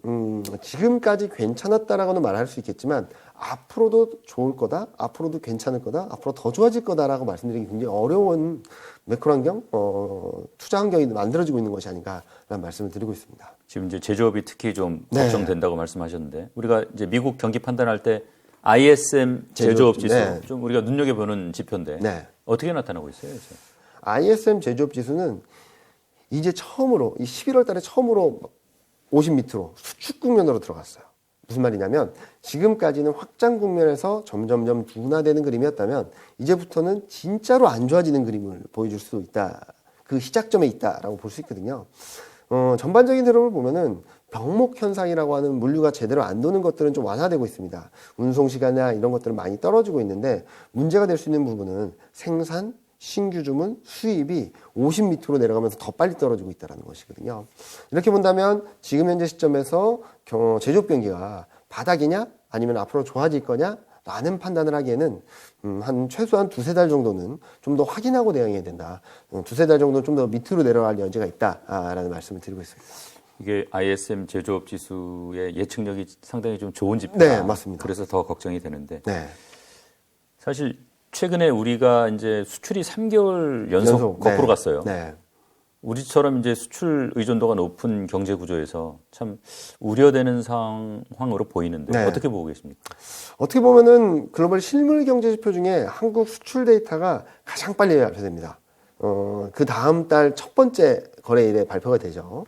지금까지 괜찮았다라고는 말할 수 있겠지만 앞으로도 좋을 거다, 앞으로도 괜찮을 거다, 앞으로 더 좋아질 거다라고 말씀드리기 굉장히 어려운 매크로 환경, 투자 환경이 만들어지고 있는 것이 아닌가라는 말씀을 드리고 있습니다. 지금 이제 제조업이 특히 좀 네. 걱정된다고 말씀하셨는데 우리가 이제 미국 경기 판단할 때 ISM 제조업 지수 네. 좀 우리가 눈여겨보는 지표인데 네. 어떻게 나타나고 있어요? 이제? ISM 제조업 지수는 이제 처음으로 이 11월 달에 처음으로 50 밑으로 수축 국면으로 들어갔어요. 무슨 말이냐면 지금까지는 확장 국면에서 점점점 둔화되는 그림이었다면 이제부터는 진짜로 안 좋아지는 그림을 보여줄 수 있다. 그 시작점에 있다라고 볼 수 있거든요. 전반적인 흐름을 보면은 병목 현상이라고 하는 물류가 제대로 안 도는 것들은 좀 완화되고 있습니다. 운송 시간이나 이런 것들은 많이 떨어지고 있는데 문제가 될 수 있는 부분은 생산, 신규 주문, 수입이 50m로 내려가면서 더 빨리 떨어지고 있다는 것이거든요. 이렇게 본다면 지금 현재 시점에서 제조업 경기가 바닥이냐 아니면 앞으로 좋아질 거냐 라는 판단을 하기에는 한 최소한 두세 달 정도는 좀 더 확인하고 대응해야 된다. 두세 달 정도는 좀 더 밑으로 내려갈 여지가 있다라는 말씀을 드리고 있습니다. 이게 ISM 제조업 지수의 예측력이 상당히 좀 좋은 지표다. 네, 맞습니다. 그래서 더 걱정이 되는데 네. 사실 최근에 우리가 이제 수출이 3개월 연속 거꾸로 네. 갔어요. 네. 우리처럼 이제 수출 의존도가 높은 경제 구조에서 참 우려되는 상황으로 보이는데 네. 어떻게 보고 계십니까? 어떻게 보면은 글로벌 실물 경제 지표 중에 한국 수출 데이터가 가장 빨리 발표됩니다. 그 다음 달 첫 번째 거래일에 발표가 되죠.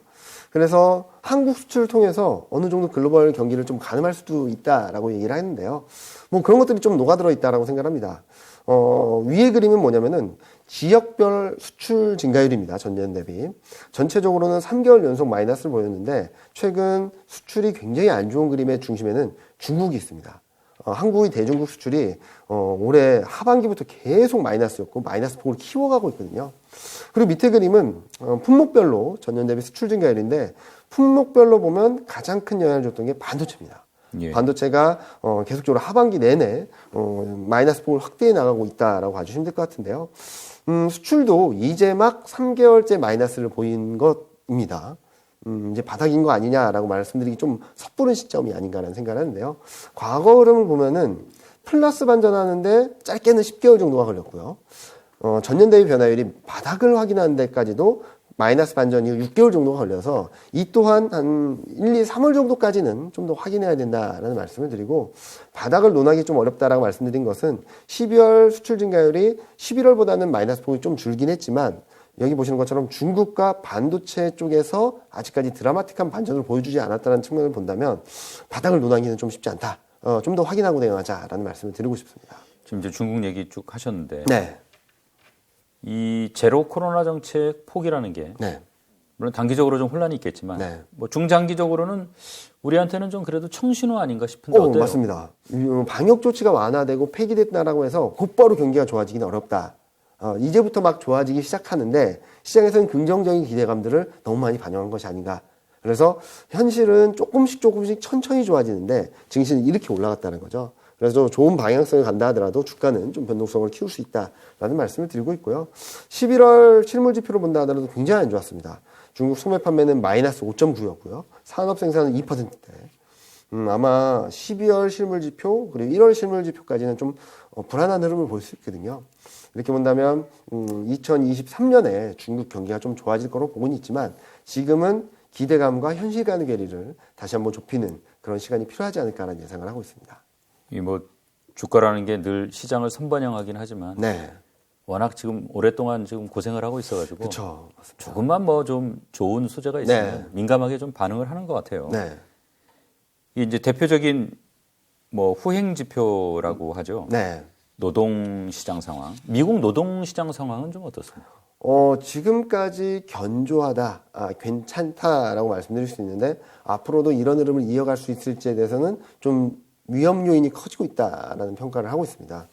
그래서 한국 수출을 통해서 어느 정도 글로벌 경기를 좀 가늠할 수도 있다라고 얘기를 했는데요. 뭐 그런 것들이 좀 녹아들어 있다라고 생각합니다. 위의 그림은 뭐냐면은 지역별 수출 증가율입니다. 전년 대비. 전체적으로는 3개월 연속 마이너스를 보였는데 최근 수출이 굉장히 안 좋은 그림의 중심에는 중국이 있습니다. 한국의 대중국 수출이 올해 하반기부터 계속 마이너스였고 마이너스 폭을 키워가고 있거든요. 그리고 밑에 그림은 품목별로 전년 대비 수출 증가율인데 품목별로 보면 가장 큰 영향을 줬던 게 반도체입니다. 예. 반도체가 계속적으로 하반기 내내 마이너스 폭을 확대해 나가고 있다라고 봐주시면 될 것 같은데요. 수출도 이제 막 3개월째 마이너스를 보인 것입니다. 이제 바닥인 거 아니냐라고 말씀드리기 좀 섣부른 시점이 아닌가라는 생각을 하는데요. 과거 흐름을 보면은 플러스 반전하는데 짧게는 10개월 정도가 걸렸고요. 전년 대비 변화율이 바닥을 확인하는 데까지도 마이너스 반전 이후 6개월 정도가 걸려서 이 또한 한 1, 2, 3월 정도까지는 좀 더 확인해야 된다라는 말씀을 드리고 바닥을 논하기 좀 어렵다라고 말씀드린 것은 12월 수출 증가율이 11월보다는 마이너스 폭이 좀 줄긴 했지만 여기 보시는 것처럼 중국과 반도체 쪽에서 아직까지 드라마틱한 반전을 보여주지 않았다는 측면을 본다면 바닥을 논하기는 좀 쉽지 않다. 좀 더 확인하고 대응하자라는 말씀을 드리고 싶습니다. 지금 이제 중국 얘기 쭉 하셨는데 네. 이 제로 코로나 정책 포기라는 게 네. 물론 단기적으로 좀 혼란이 있겠지만 네. 뭐 중장기적으로는 우리한테는 좀 그래도 청신호 아닌가 싶은데 어때요? 맞습니다. 방역 조치가 완화되고 폐기됐다라고 해서 곧바로 경기가 좋아지기는 어렵다. 이제부터 막 좋아지기 시작하는데 시장에서는 긍정적인 기대감들을 너무 많이 반영한 것이 아닌가. 그래서 현실은 조금씩 천천히 좋아지는데 증시는 이렇게 올라갔다는 거죠. 그래서 좋은 방향성을 간다 하더라도 주가는 좀 변동성을 키울 수 있다라는 말씀을 드리고 있고요. 11월 실물 지표를 본다 하더라도 굉장히 안 좋았습니다. 중국 소매 판매는 마이너스 5.9였고요. 산업 생산은 2%대. 아마 12월 실물 지표 그리고 1월 실물 지표까지는 좀 불안한 흐름을 볼 수 있거든요. 이렇게 본다면 2023년에 중국 경기가 좀 좋아질 거로 보고는 있지만 지금은 기대감과 현실 간의 괴리를 다시 한번 좁히는 그런 시간이 필요하지 않을까라는 예상을 하고 있습니다. 이 뭐 주가라는 게 늘 시장을 선반영하긴 하지만 네, 워낙 지금 오랫동안 지금 고생을 하고 있어가지고 그렇죠. 조금만 뭐 좀 좋은 소재가 있으면 네. 민감하게 좀 반응을 하는 것 같아요. 네, 이 이제 대표적인 뭐 후행 지표라고 하죠. 네. 노동 시장 상황. 미국 노동 시장 상황은 좀 어떻습니까? 지금까지 견조하다, 괜찮다라고 말씀드릴 수 있는데 앞으로도 이런 흐름을 이어갈 수 있을지에 대해서는 좀 위험 요인이 커지고 있다라는 평가를 하고 있습니다.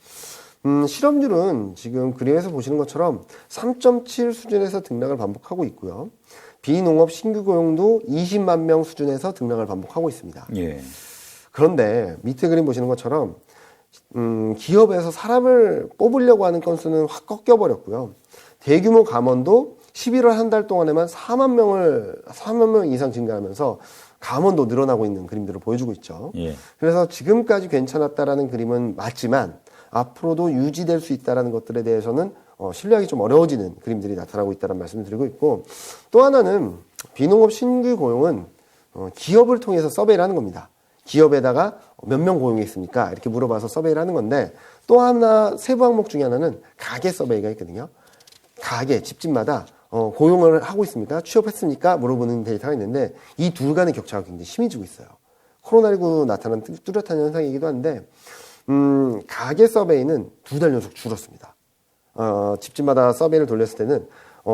실업률은 지금 그림에서 보시는 것처럼 3.7 수준에서 등락을 반복하고 있고요. 비농업 신규 고용도 20만 명 수준에서 등락을 반복하고 있습니다. 예. 그런데 밑에 그림 보시는 것처럼 기업에서 사람을 뽑으려고 하는 건수는 확 꺾여버렸고요. 대규모 감원도 11월 한 달 동안에만 4만 명 이상 증가하면서 감원도 늘어나고 있는 그림들을 보여주고 있죠. 예. 그래서 지금까지 괜찮았다라는 그림은 맞지만 앞으로도 유지될 수 있다라는 것들에 대해서는 신뢰하기 좀 어려워지는 그림들이 나타나고 있다는 말씀을 드리고 있고 또 하나는 비농업 신규 고용은 기업을 통해서 서베이를 하는 겁니다. 기업에다가 몇 명 고용했습니까? 이렇게 물어봐서 서베이를 하는 건데 또 하나 세부 항목 중에 하나는 가게 서베이가 있거든요. 가게, 집집마다 고용을 하고 있습니까? 취업했습니까? 물어보는 데이터가 있는데 이 둘 간의 격차가 굉장히 심해지고 있어요. 코로나19 나타난 뚜렷한 현상이기도 한데 가계 서베이는 2달 연속 줄었습니다. 집집마다 서베이를 돌렸을 때는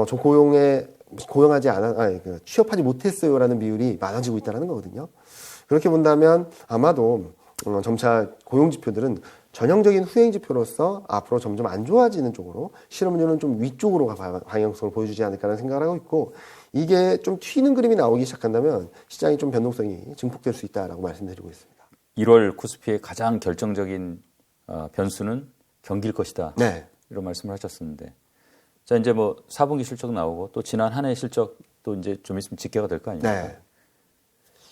저 고용하지 취업하지 못했어요라는 비율이 많아지고 있다는 거거든요. 그렇게 본다면 아마도 점차 고용 지표들은 전형적인 후행 지표로서 앞으로 점점 안 좋아지는 쪽으로 실업률은 좀 위쪽으로 방향성을 보여주지 않을까라는 생각을 하고 있고, 이게 좀 튀는 그림이 나오기 시작한다면 시장이 좀 변동성이 증폭될 수 있다라고 말씀드리고 있습니다. 1월 코스피의 가장 결정적인 변수는 경기일 것이다. 네. 이런 말씀을 하셨었는데, 자 이제 뭐 4분기 실적 나오고 또 지난 한 해 실적도 이제 좀 있으면 집계가 될 거 아닙니까? 네.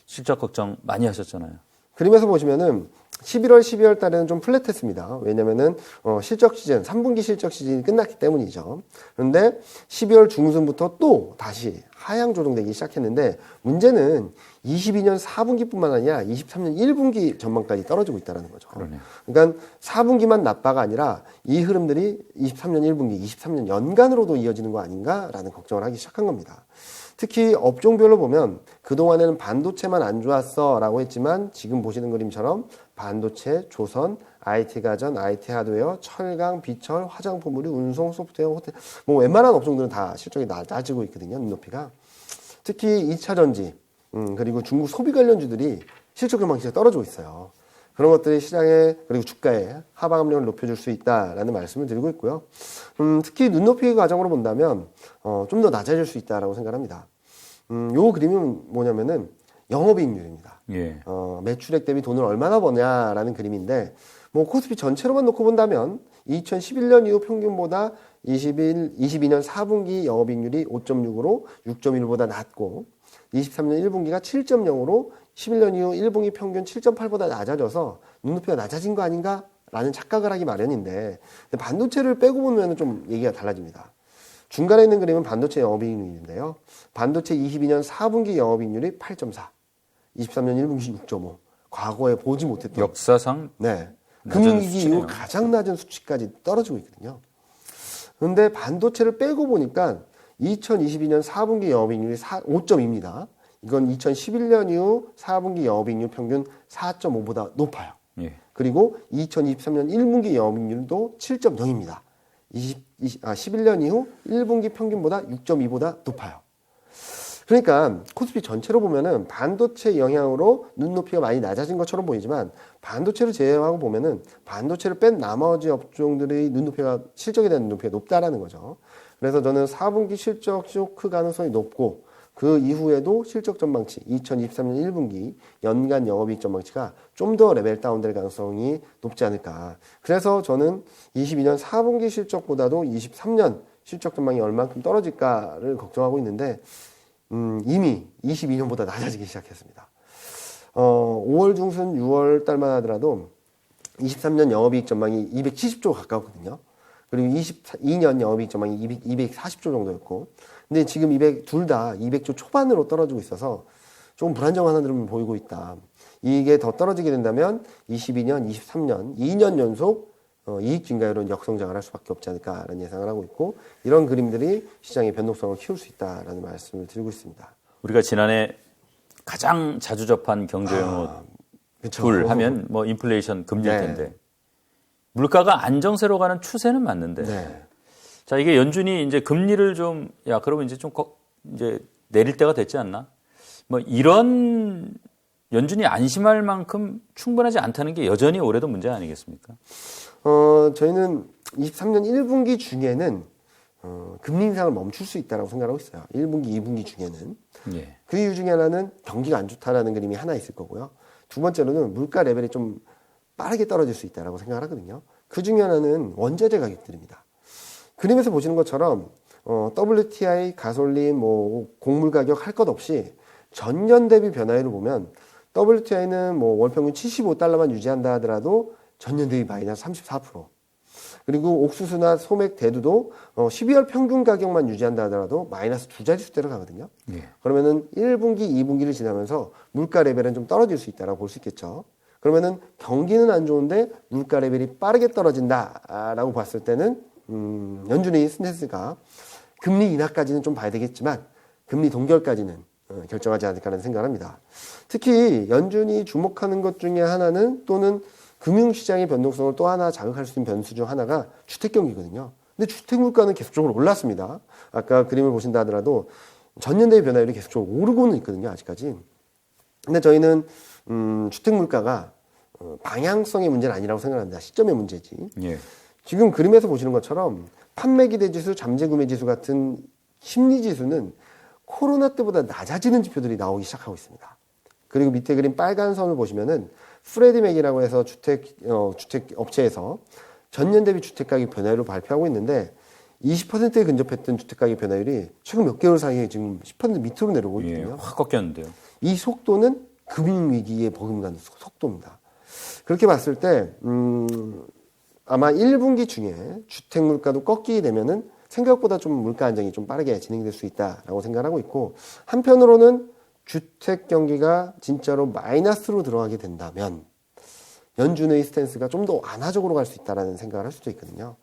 실적 걱정 많이 하셨잖아요. 그림에서 보시면은 11월, 12월 달에는 좀 플랫했습니다. 왜냐면은 실적 시즌, 3분기 실적 시즌이 끝났기 때문이죠. 그런데 12월 중순부터 또 다시 하향 조정되기 시작했는데, 문제는 22년 4분기뿐만 아니라 23년 1분기 전망까지 떨어지고 있다는 거죠. 그러네요. 그러니까 4분기만 나빠가 아니라 이 흐름들이 23년 1분기, 23년 연간으로도 이어지는 거 아닌가라는 걱정을 하기 시작한 겁니다. 특히 업종별로 보면 그동안에는 반도체만 안 좋았어 라고 했지만, 지금 보시는 그림처럼 반도체, 조선, IT 가전, IT 하드웨어, 철강, 비철, 화장품, 의류, 운송, 소프트웨어, 호텔, 뭐 웬만한 업종들은 다 실적이 낮아지고 있거든요. 눈높이가. 특히 2차 전지, 그리고 중국 소비 관련주들이 실적 전망치가 떨어지고 있어요. 그런 것들이 시장에, 그리고 주가에 하방 압력을 높여줄 수 있다라는 말씀을 드리고 있고요. 특히 눈높이 과정으로 본다면 좀 더 낮아질 수 있다라고 생각합니다. 요 그림은 뭐냐면은 영업이익률입니다. 예. 매출액 대비 돈을 얼마나 버냐라는 그림인데, 뭐 코스피 전체로만 놓고 본다면 2011년 이후 평균보다 22년 4분기 영업이익률이 5.6으로 6.1보다 낮고, 23년 1분기가 7.0으로 11년 이후 1분기 평균 7.8보다 낮아져서 눈높이가 낮아진 거 아닌가라는 착각을 하기 마련인데, 반도체를 빼고 보면 좀 얘기가 달라집니다. 중간에 있는 그림은 반도체 영업이익률인데요. 반도체 22년 4분기 영업이익률이 8.4, 23년 1분기 6.5. 과거에 보지 못했던 역사상 네. 낮은 금융위기 이후 수치네요. 가장 낮은 수치까지 떨어지고 있거든요. 그런데 반도체를 빼고 보니까 2022년 4분기 영업이익률이 5.2입니다. 이건 2011년 이후 4분기 영업이익률 평균 4.5보다 높아요. 예. 그리고 2023년 1분기 영업이익률도 7.0입니다. 11년 이후 1분기 평균보다 6.2보다 높아요. 그러니까 코스피 전체로 보면은 반도체 영향으로 눈높이가 많이 낮아진 것처럼 보이지만, 반도체를 제외하고 보면은 반도체를 뺀 나머지 업종들의 눈높이가, 실적에 대한 눈높이가 높다라는 거죠. 그래서 저는 4분기 실적 쇼크 가능성이 높고, 그 이후에도 실적 전망치 2023년 1분기 연간 영업이익 전망치가 좀 더 레벨 다운될 가능성이 높지 않을까. 그래서 저는 22년 4분기 실적보다도 23년 실적 전망이 얼만큼 떨어질까를 걱정하고 있는데, 이미 22년보다 낮아지기 시작했습니다. 5월 중순 6월 달만 하더라도 23년 영업이익 전망이 270조 가까웠거든요. 그리고 22년 영업이익 전망이 240조 정도였고, 근데 지금 둘 다 200조 초반으로 떨어지고 있어서 조금 불안정한 흐름을 보이고 있다. 이게 더 떨어지게 된다면 22년, 23년, 2년 연속 이익 증가율은 역성장을 할 수밖에 없지 않을까라는 예상을 하고 있고, 이런 그림들이 시장의 변동성을 키울 수 있다라는 말씀을 드리고 있습니다. 우리가 지난해 가장 자주 접한 경제 용어 그쵸. 둘 하면 뭐 인플레이션, 금리일 네. 텐데, 물가가 안정세로 가는 추세는 맞는데, 네. 자 이게 연준이 이제 금리를 좀, 야 그러면 이제 좀 이제 내릴 때가 됐지 않나? 뭐 이런 연준이 안심할 만큼 충분하지 않다는 게 여전히 올해도 문제 아니겠습니까? 저희는 23년 1분기 중에는 금리 인상을 멈출 수 있다고 생각하고 있어요. 1분기, 2분기 중에는. 예. 그 이유 중에 하나는 경기가 안 좋다라는 그림이 하나 있을 거고요. 두 번째로는 물가 레벨이 좀 빠르게 떨어질 수 있다고 생각을 하거든요. 그 중에 하나는 원자재 가격들입니다. 그림에서 보시는 것처럼 WTI, 가솔린, 뭐 곡물 가격 할 것 없이 전년 대비 변화율을 보면, WTI는 뭐 월평균 75달러만 유지한다 하더라도 전년 대비 마이너스 34%. 그리고 옥수수나 소맥, 대두도 12월 평균 가격만 유지한다 하더라도 마이너스 두 자릿수대로 가거든요. 예. 그러면은 1분기, 2분기를 지나면서 물가 레벨은 좀 떨어질 수 있다고 볼 수 있겠죠. 그러면은 경기는 안 좋은데 물가 레벨이 빠르게 떨어진다라고 봤을 때는 연준의 스탠스가 금리 인하까지는 좀 봐야 되겠지만, 금리 동결까지는 결정하지 않을까라는 생각을 합니다. 특히 연준이 주목하는 것 중에 하나는 또는 금융시장의 변동성을 또 하나 자극할 수 있는 변수 중 하나가 주택 경기거든요. 근데 주택 물가는 계속적으로 올랐습니다. 아까 그림을 보신다 하더라도 전년 대비 변화율이 계속적으로 오르고는 있거든요. 아직까지. 근데 저희는 주택 물가가 방향성의 문제는 아니라고 생각합니다. 시점의 문제지. 예. 지금 그림에서 보시는 것처럼 판매 기대 지수, 잠재 구매 지수 같은 심리 지수는 코로나 때보다 낮아지는 지표들이 나오기 시작하고 있습니다. 그리고 밑에 그림 빨간 선을 보시면은 프레디맥이라고 해서 주택 업체에서 전년 대비 주택 가격 변화율을 발표하고 있는데 20%에 근접했던 주택 가격 변화율이 최근 몇 개월 사이에 지금 10% 밑으로 내려오고 있거든요. 예, 확 꺾였는데요. 이 속도는 금융위기에 버금가는 속도입니다. 그렇게 봤을 때 아마 1분기 중에 주택 물가도 꺾이게 되면은 생각보다 좀 물가 안정이 좀 빠르게 진행될 수 있다라고 생각하고 있고, 한편으로는 주택 경기가 진짜로 마이너스로 들어가게 된다면 연준의 스탠스가 좀 더 완화적으로 갈 수 있다라는 생각을 할 수도 있거든요.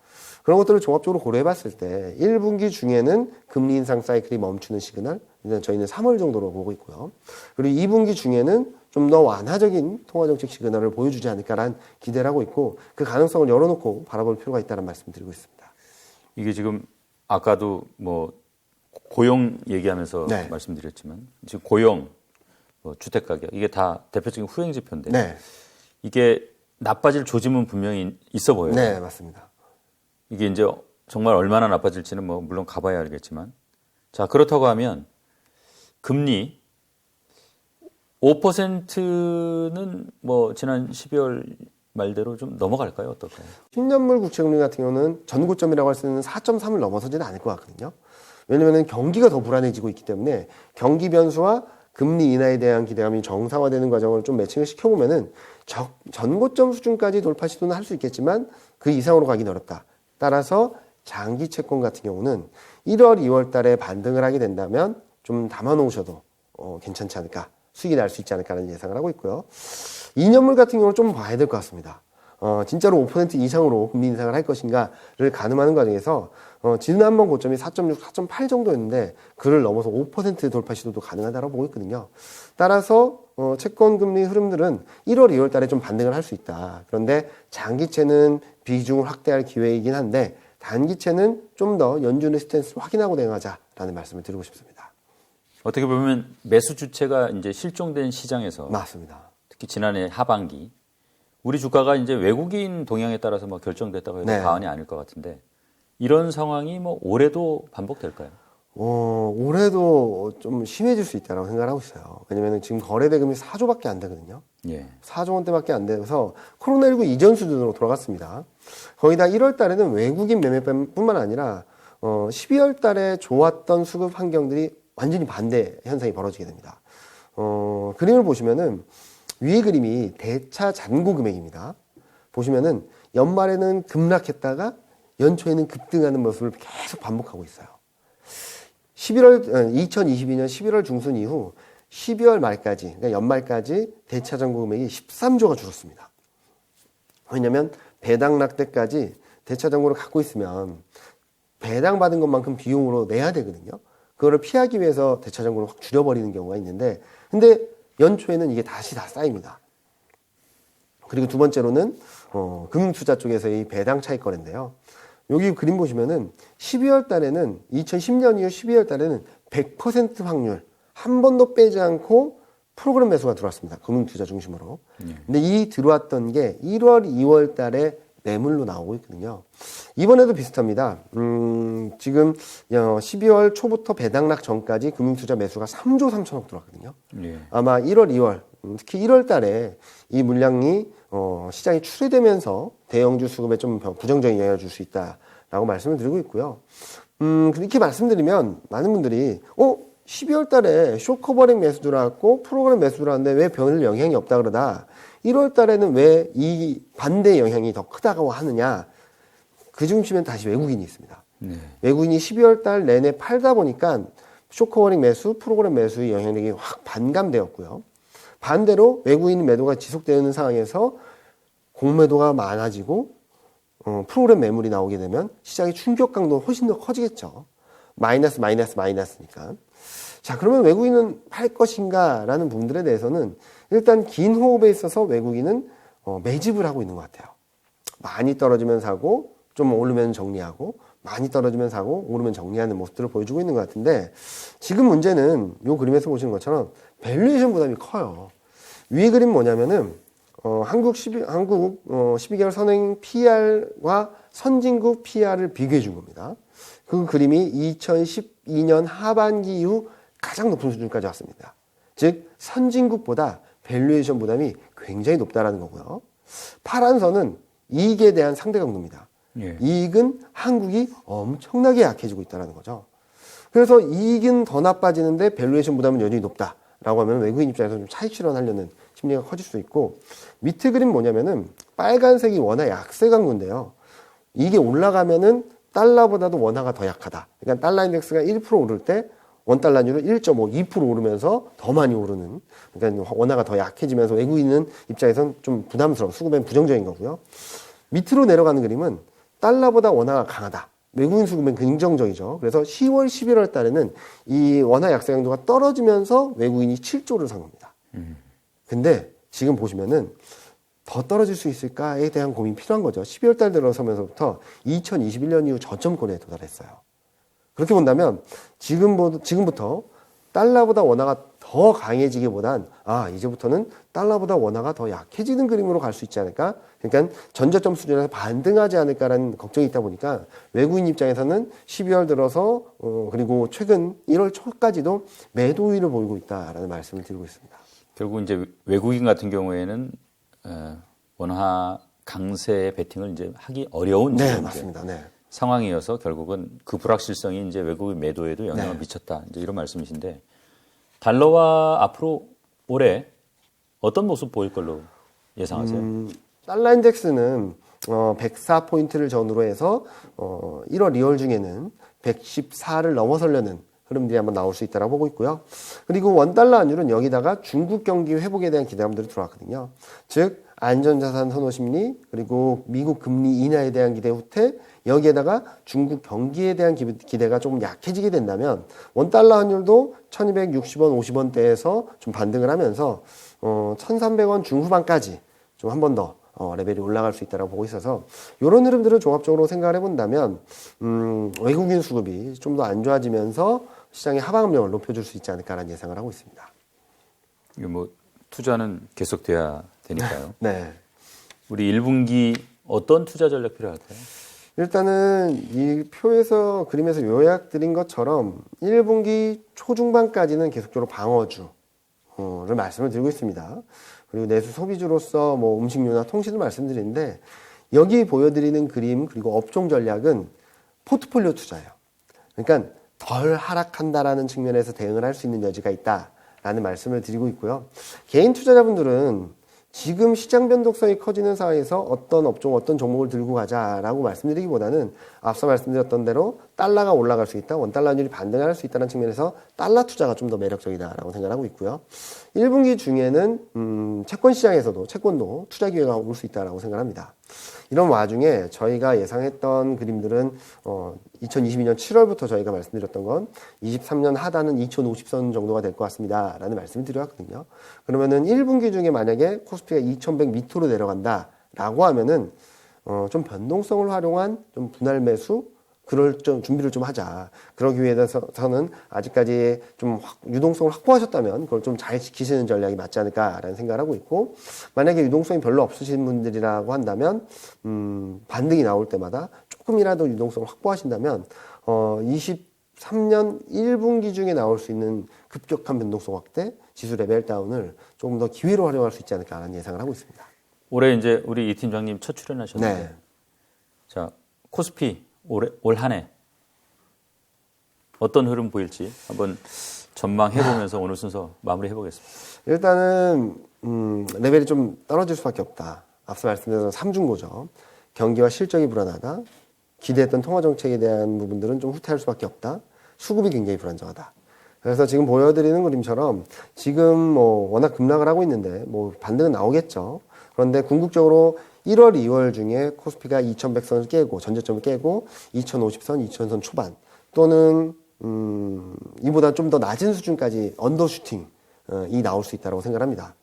그런 것들을 종합적으로 고려해 봤을 때 1분기 중에는 금리 인상 사이클이 멈추는 시그널, 저희는 3월 정도로 보고 있고요. 그리고 2분기 중에는 좀 더 완화적인 통화정책 시그널을 보여주지 않을까라는 기대를 하고 있고, 그 가능성을 열어놓고 바라볼 필요가 있다는 말씀 드리고 있습니다. 이게 지금 아까도 뭐 고용 얘기하면서 네. 말씀드렸지만 지금 고용, 주택 가격 이게 다 대표적인 후행 지표인데 네. 이게 나빠질 조짐은 분명히 있어 보여요. 네, 맞습니다. 이게 이제 정말 얼마나 나빠질지는 뭐 물론 가봐야 알겠지만, 자 그렇다고 하면 금리 5%는 뭐 지난 12월 말대로 좀 넘어갈까요? 어떨까요? 10년물 국채금리 같은 경우는 전고점이라고 할 수 있는 4.3을 넘어서지는 않을 것 같거든요. 왜냐하면 경기가 더 불안해지고 있기 때문에 경기 변수와 금리 인하에 대한 기대감이 정상화되는 과정을 좀 매칭을 시켜보면은 전고점 수준까지 돌파 시도는 할 수 있겠지만 그 이상으로 가기는 어렵다. 따라서 장기 채권 같은 경우는 1월, 2월 달에 반등을 하게 된다면 좀 담아놓으셔도 괜찮지 않을까, 수익이 날 수 있지 않을까라는 예상을 하고 있고요. 2년물 같은 경우는 좀 봐야 될 것 같습니다. 진짜로 5% 이상으로 금리 인상을 할 것인가를 가늠하는 과정에서 지난번 고점이 4.6, 4.8 정도였는데 그를 넘어서 5% 돌파 시도도 가능하다고 보고 있거든요. 따라서 채권 금리 흐름들은 1월, 2월 달에 좀 반등을 할 수 있다. 그런데 장기채는 비중을 확대할 기회이긴 한데 단기채는 좀 더 연준의 스탠스를 확인하고 대응하자라는 말씀을 드리고 싶습니다. 어떻게 보면 매수 주체가 이제 실종된 시장에서 맞습니다. 특히 지난해 하반기 우리 주가가 이제 외국인 동향에 따라서 뭐 결정됐다고 해도 네. 과언이 아닐 것 같은데, 이런 상황이 뭐 올해도 반복될까요? 올해도 좀 심해질 수 있다고 생각하고 있어요. 왜냐면 지금 거래 대금이 4조밖에 안 되거든요. 예. 4조 원대밖에 안 돼서 코로나19 이전 수준으로 돌아갔습니다. 거기다 1월 달에는 외국인 매매뿐만 아니라 12월 달에 좋았던 수급 환경들이 완전히 반대 현상이 벌어지게 됩니다. 그림을 보시면은 위에 그림이 대차 잔고 금액입니다. 보시면은 연말에는 급락했다가 연초에는 급등하는 모습을 계속 반복하고 있어요. 2022년 11월 중순 이후 12월 말까지, 그러니까 연말까지 대차 잔고 금액이 13조가 줄었습니다. 왜냐하면 배당락 때까지 대차 잔고를 갖고 있으면 배당 받은 것만큼 비용으로 내야 되거든요. 그거를 피하기 위해서 대차 잔고를 확 줄여버리는 경우가 있는데, 근데 연초에는 이게 다시 다 쌓입니다. 그리고 두 번째로는 금융투자 쪽에서의 배당 차익거래인데요. 여기 그림 보시면은 12월 달에는 2010년 이후 12월 달에는 100% 확률 한 번도 빼지 않고 프로그램 매수가 들어왔습니다. 금융투자 중심으로. 근데 이 들어왔던 게 1월, 2월 달에 매물로 나오고 있거든요. 이번에도 비슷합니다. 지금 12월 초부터 배당락 전까지 금융투자 매수가 3조 3천억 들어왔거든요. 예. 아마 1월, 2월, 특히 1월 달에 이 물량이 시장이 출회되면서 대형주 수급에 좀 부정적인 영향을 줄 수 있다라고 말씀을 드리고 있고요. 이렇게 말씀드리면 많은 분들이 12월 달에 쇼커버링 매수 들어왔고 프로그램 매수 들어왔는데 왜 별 영향이 없다 그러다 1월 달에는 왜 이 반대 영향이 더 크다고 하느냐. 그 중심엔 다시 외국인이 있습니다. 네. 외국인이 12월 달 내내 팔다 보니까 쇼커버링 매수, 프로그램 매수의 영향력이 확 반감되었고요. 반대로 외국인 매도가 지속되는 상황에서 공매도가 많아지고 프로그램 매물이 나오게 되면 시장의 충격 강도는 훨씬 더 커지겠죠. 마이너스니까. 자, 그러면 외국인은 팔 것인가라는 부분들에 대해서는 일단 긴 호흡에 있어서 외국인은 매집을 하고 있는 것 같아요. 많이 떨어지면 사고 좀 오르면 정리하고 많이 떨어지면 사고 오르면 정리하는 모습들을 보여주고 있는 것 같은데 지금 문제는 이 그림에서 보시는 것처럼 밸류에이션 부담이 커요. 위의 그림 뭐냐면은 한국 12개월 선행 PR과 선진국 PR을 비교해 준 겁니다. 그 그림이 2012년 하반기 이후 가장 높은 수준까지 왔습니다. 즉 선진국보다 밸류에이션 부담이 굉장히 높다라는 거고요. 파란 선은 이익에 대한 상대 강도입니다. 예. 이익은 한국이 엄청나게 약해지고 있다는 거죠. 그래서 이익은 더 나빠지는데 밸류에이션 부담은 여전히 높다라고 하면 외국인 입장에서 좀 차익 실현하려는 심리가 커질 수 있고 밑에 그림 뭐냐면은 빨간색이 원화 약세 강도인데요. 이게 올라가면은 달러보다도 원화가 더 약하다. 그러니까 달러 인덱스가 1% 오를 때 원달러율은 1.5, 2% 오르면서 더 많이 오르는. 그러니까 원화가 더 약해지면서 외국인은 입장에서는 좀 부담스러운 수급엔 부정적인 거고요. 밑으로 내려가는 그림은 달러보다 원화가 강하다. 외국인 수급은 긍정적이죠. 그래서 10월, 11월 달에는 이 원화 약세 강도가 떨어지면서 외국인이 7조를 산 겁니다. 근데 지금 보시면은 더 떨어질 수 있을까에 대한 고민이 필요한 거죠. 12월 달 들어서면서부터 2021년 이후 저점권에 도달했어요. 그렇게 본다면 지금부터 달러보다 원화가 더 강해지기보단 이제부터는 달러보다 원화가 더 약해지는 그림으로 갈 수 있지 않을까? 그러니까 전저점 수준에서 반등하지 않을까라는 걱정이 있다 보니까 외국인 입장에서는 12월 들어서 그리고 최근 1월 초까지도 매도 우위를 보이고 있다라는 말씀을 드리고 있습니다. 결국 이제 외국인 같은 경우에는 원화 강세의 베팅을 이제 하기 어려운 네, 맞습니다. 네. 상황이어서 결국은 그 불확실성이 이제 외국인 매도에도 영향을 미쳤다. 이제 이런 말씀이신데 달러와 앞으로 올해 어떤 모습 보일 걸로 예상하세요? 달러 인덱스는 104포인트를 전후로 해서 1월, 2월 중에는 114를 넘어서려는 흐름들이 한번 나올 수 있다고 보고 있고요. 그리고 원달러 환율은 여기다가 중국 경기 회복에 대한 기대감들이 들어왔거든요. 즉 안전자산 선호 심리 그리고 미국 금리 인하에 대한 기대 후퇴 여기에다가 중국 경기에 대한 기대가 조금 약해지게 된다면 원달러 환율도 1260원, 50원대에서 좀 반등을 하면서 1300원 중후반까지 좀 한 번 더 레벨이 올라갈 수 있다고 보고 있어서 이런 흐름들을 종합적으로 생각을 해본다면 외국인 수급이 좀 더 안 좋아지면서 시장의 하방 압력을 높여줄 수 있지 않을까라는 예상을 하고 있습니다. 이거 뭐 투자는 계속돼야 되니까요. 네. 우리 1분기 어떤 투자 전략 필요할까요? 일단은 이 표에서 그림에서 요약드린 것처럼 1분기 초중반까지는 계속적으로 방어주를 말씀을 드리고 있습니다. 그리고 내수 소비주로서 뭐 음식료나 통신을 말씀드리는데 여기 보여드리는 그림 그리고 업종 전략은 포트폴리오 투자예요. 그러니까 덜 하락한다라는 측면에서 대응을 할 수 있는 여지가 있다라는 말씀을 드리고 있고요. 개인 투자자분들은 지금 시장 변동성이 커지는 상황에서 어떤 업종, 어떤 종목을 들고 가자라고 말씀드리기보다는 앞서 말씀드렸던 대로 달러가 올라갈 수 있다, 원달러 환율이 반등할 수 있다는 측면에서 달러 투자가 좀 더 매력적이다라고 생각하고 있고요. 1분기 중에는 채권 시장에서도 채권도 투자 기회가 올 수 있다라고 생각합니다. 이런 와중에 저희가 예상했던 그림들은 2022년 7월부터 저희가 말씀드렸던 건 23년 하단은 2050선 정도가 될 것 같습니다. 라는 말씀을 드렸거든요. 그러면은 1분기 중에 만약에 코스피가 2100 밑으로 내려간다라고 하면은 좀 변동성을 활용한 좀 분할 매수 그럴 좀 준비를 좀 하자. 그러기 위해서는 아직까지 좀 유동성을 확보하셨다면 그걸 좀 잘 지키시는 전략이 맞지 않을까라는 생각을 하고 있고 만약에 유동성이 별로 없으신 분들이라고 한다면 반등이 나올 때마다 조금이라도 유동성을 확보하신다면 23년 1분기 중에 나올 수 있는 급격한 변동성 확대, 지수 레벨 다운을 조금 더 기회로 활용할 수 있지 않을까라는 예상을 하고 있습니다. 올해 이제 우리 이 팀장님 첫 출연하셨는데 네. 자 코스피 올 한 해 어떤 흐름 보일지 한번 전망해보면서 오늘 순서 마무리해보겠습니다. 일단은 레벨이 좀 떨어질 수밖에 없다. 앞서 말씀드린 3중고죠. 경기와 실적이 불안하다. 기대했던 통화정책에 대한 부분들은 좀 후퇴할 수밖에 없다. 수급이 굉장히 불안정하다. 그래서 지금 보여드리는 그림처럼 지금 뭐 워낙 급락을 하고 있는데 뭐 반등은 나오겠죠. 그런데 궁극적으로 1월, 2월 중에 코스피가 2100선을 깨고 전저점을 깨고 2050선, 2000선 초반 또는 이보다 좀 더 낮은 수준까지 언더슈팅이 나올 수 있다고 생각합니다.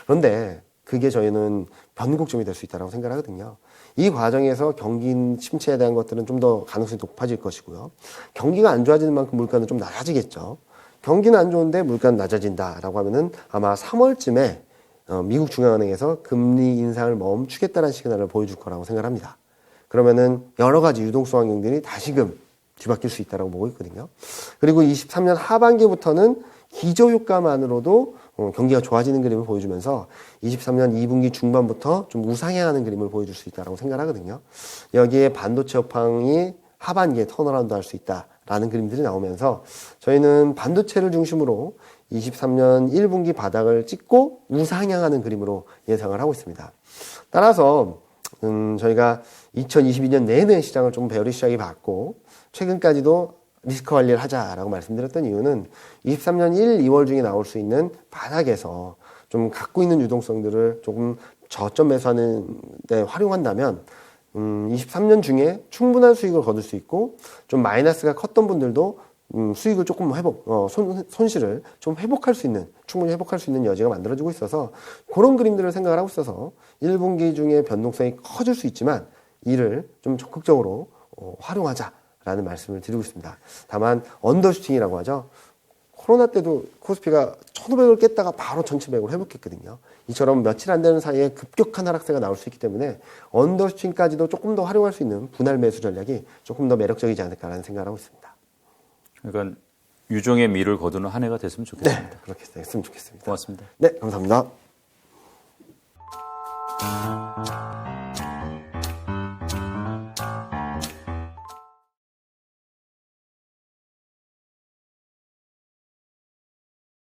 그런데 그게 저희는 변곡점이 될 수 있다고 생각하거든요. 이 과정에서 경기 침체에 대한 것들은 좀 더 가능성이 높아질 것이고요. 경기가 안 좋아지는 만큼 물가는 좀 낮아지겠죠. 경기는 안 좋은데 물가는 낮아진다라고 하면은 아마 3월쯤에 미국 중앙은행에서 금리 인상을 멈추겠다는 시그널을 보여줄 거라고 생각합니다. 그러면은 여러 가지 유동성 환경들이 다시금 뒤바뀔 수 있다고 보고 있거든요. 그리고 23년 하반기부터는 기저효과만으로도 경기가 좋아지는 그림을 보여주면서 23년 2분기 중반부터 좀 우상향하는 그림을 보여줄 수 있다고 생각하거든요. 여기에 반도체 업황이 하반기에 턴어라운드 할 수 있다라는 그림들이 나오면서 저희는 반도체를 중심으로 23년 1분기 바닥을 찍고 우상향하는 그림으로 예상을 하고 있습니다. 따라서 저희가 2022년 내내 시장을 좀 베어리 시작이 봤고 최근까지도 리스크 관리를 하자라고 말씀드렸던 이유는 23년 1, 2월 중에 나올 수 있는 바닥에서 좀 갖고 있는 유동성들을 조금 저점 매수하는 데 활용한다면 23년 중에 충분한 수익을 거둘 수 있고 좀 마이너스가 컸던 분들도 수익을 조금 손실을 좀 회복할 수 있는, 충분히 회복할 수 있는 여지가 만들어지고 있어서 그런 그림들을 생각을 하고 있어서 1분기 중에 변동성이 커질 수 있지만 이를 좀 적극적으로 활용하자라는 말씀을 드리고 있습니다. 다만 언더슈팅이라고 하죠. 코로나 때도 코스피가 1500을 깼다가 바로 1700으로 회복했거든요. 이처럼 며칠 안 되는 사이에 급격한 하락세가 나올 수 있기 때문에 언더슈팅까지도 조금 더 활용할 수 있는 분할 매수 전략이 조금 더 매력적이지 않을까라는 생각을 하고 있습니다. 그러니까 유종의 미를 거두는 한 해가 됐으면 좋겠습니다. 네, 그렇게 됐으면 좋겠습니다. 고맙습니다. 네, 감사합니다.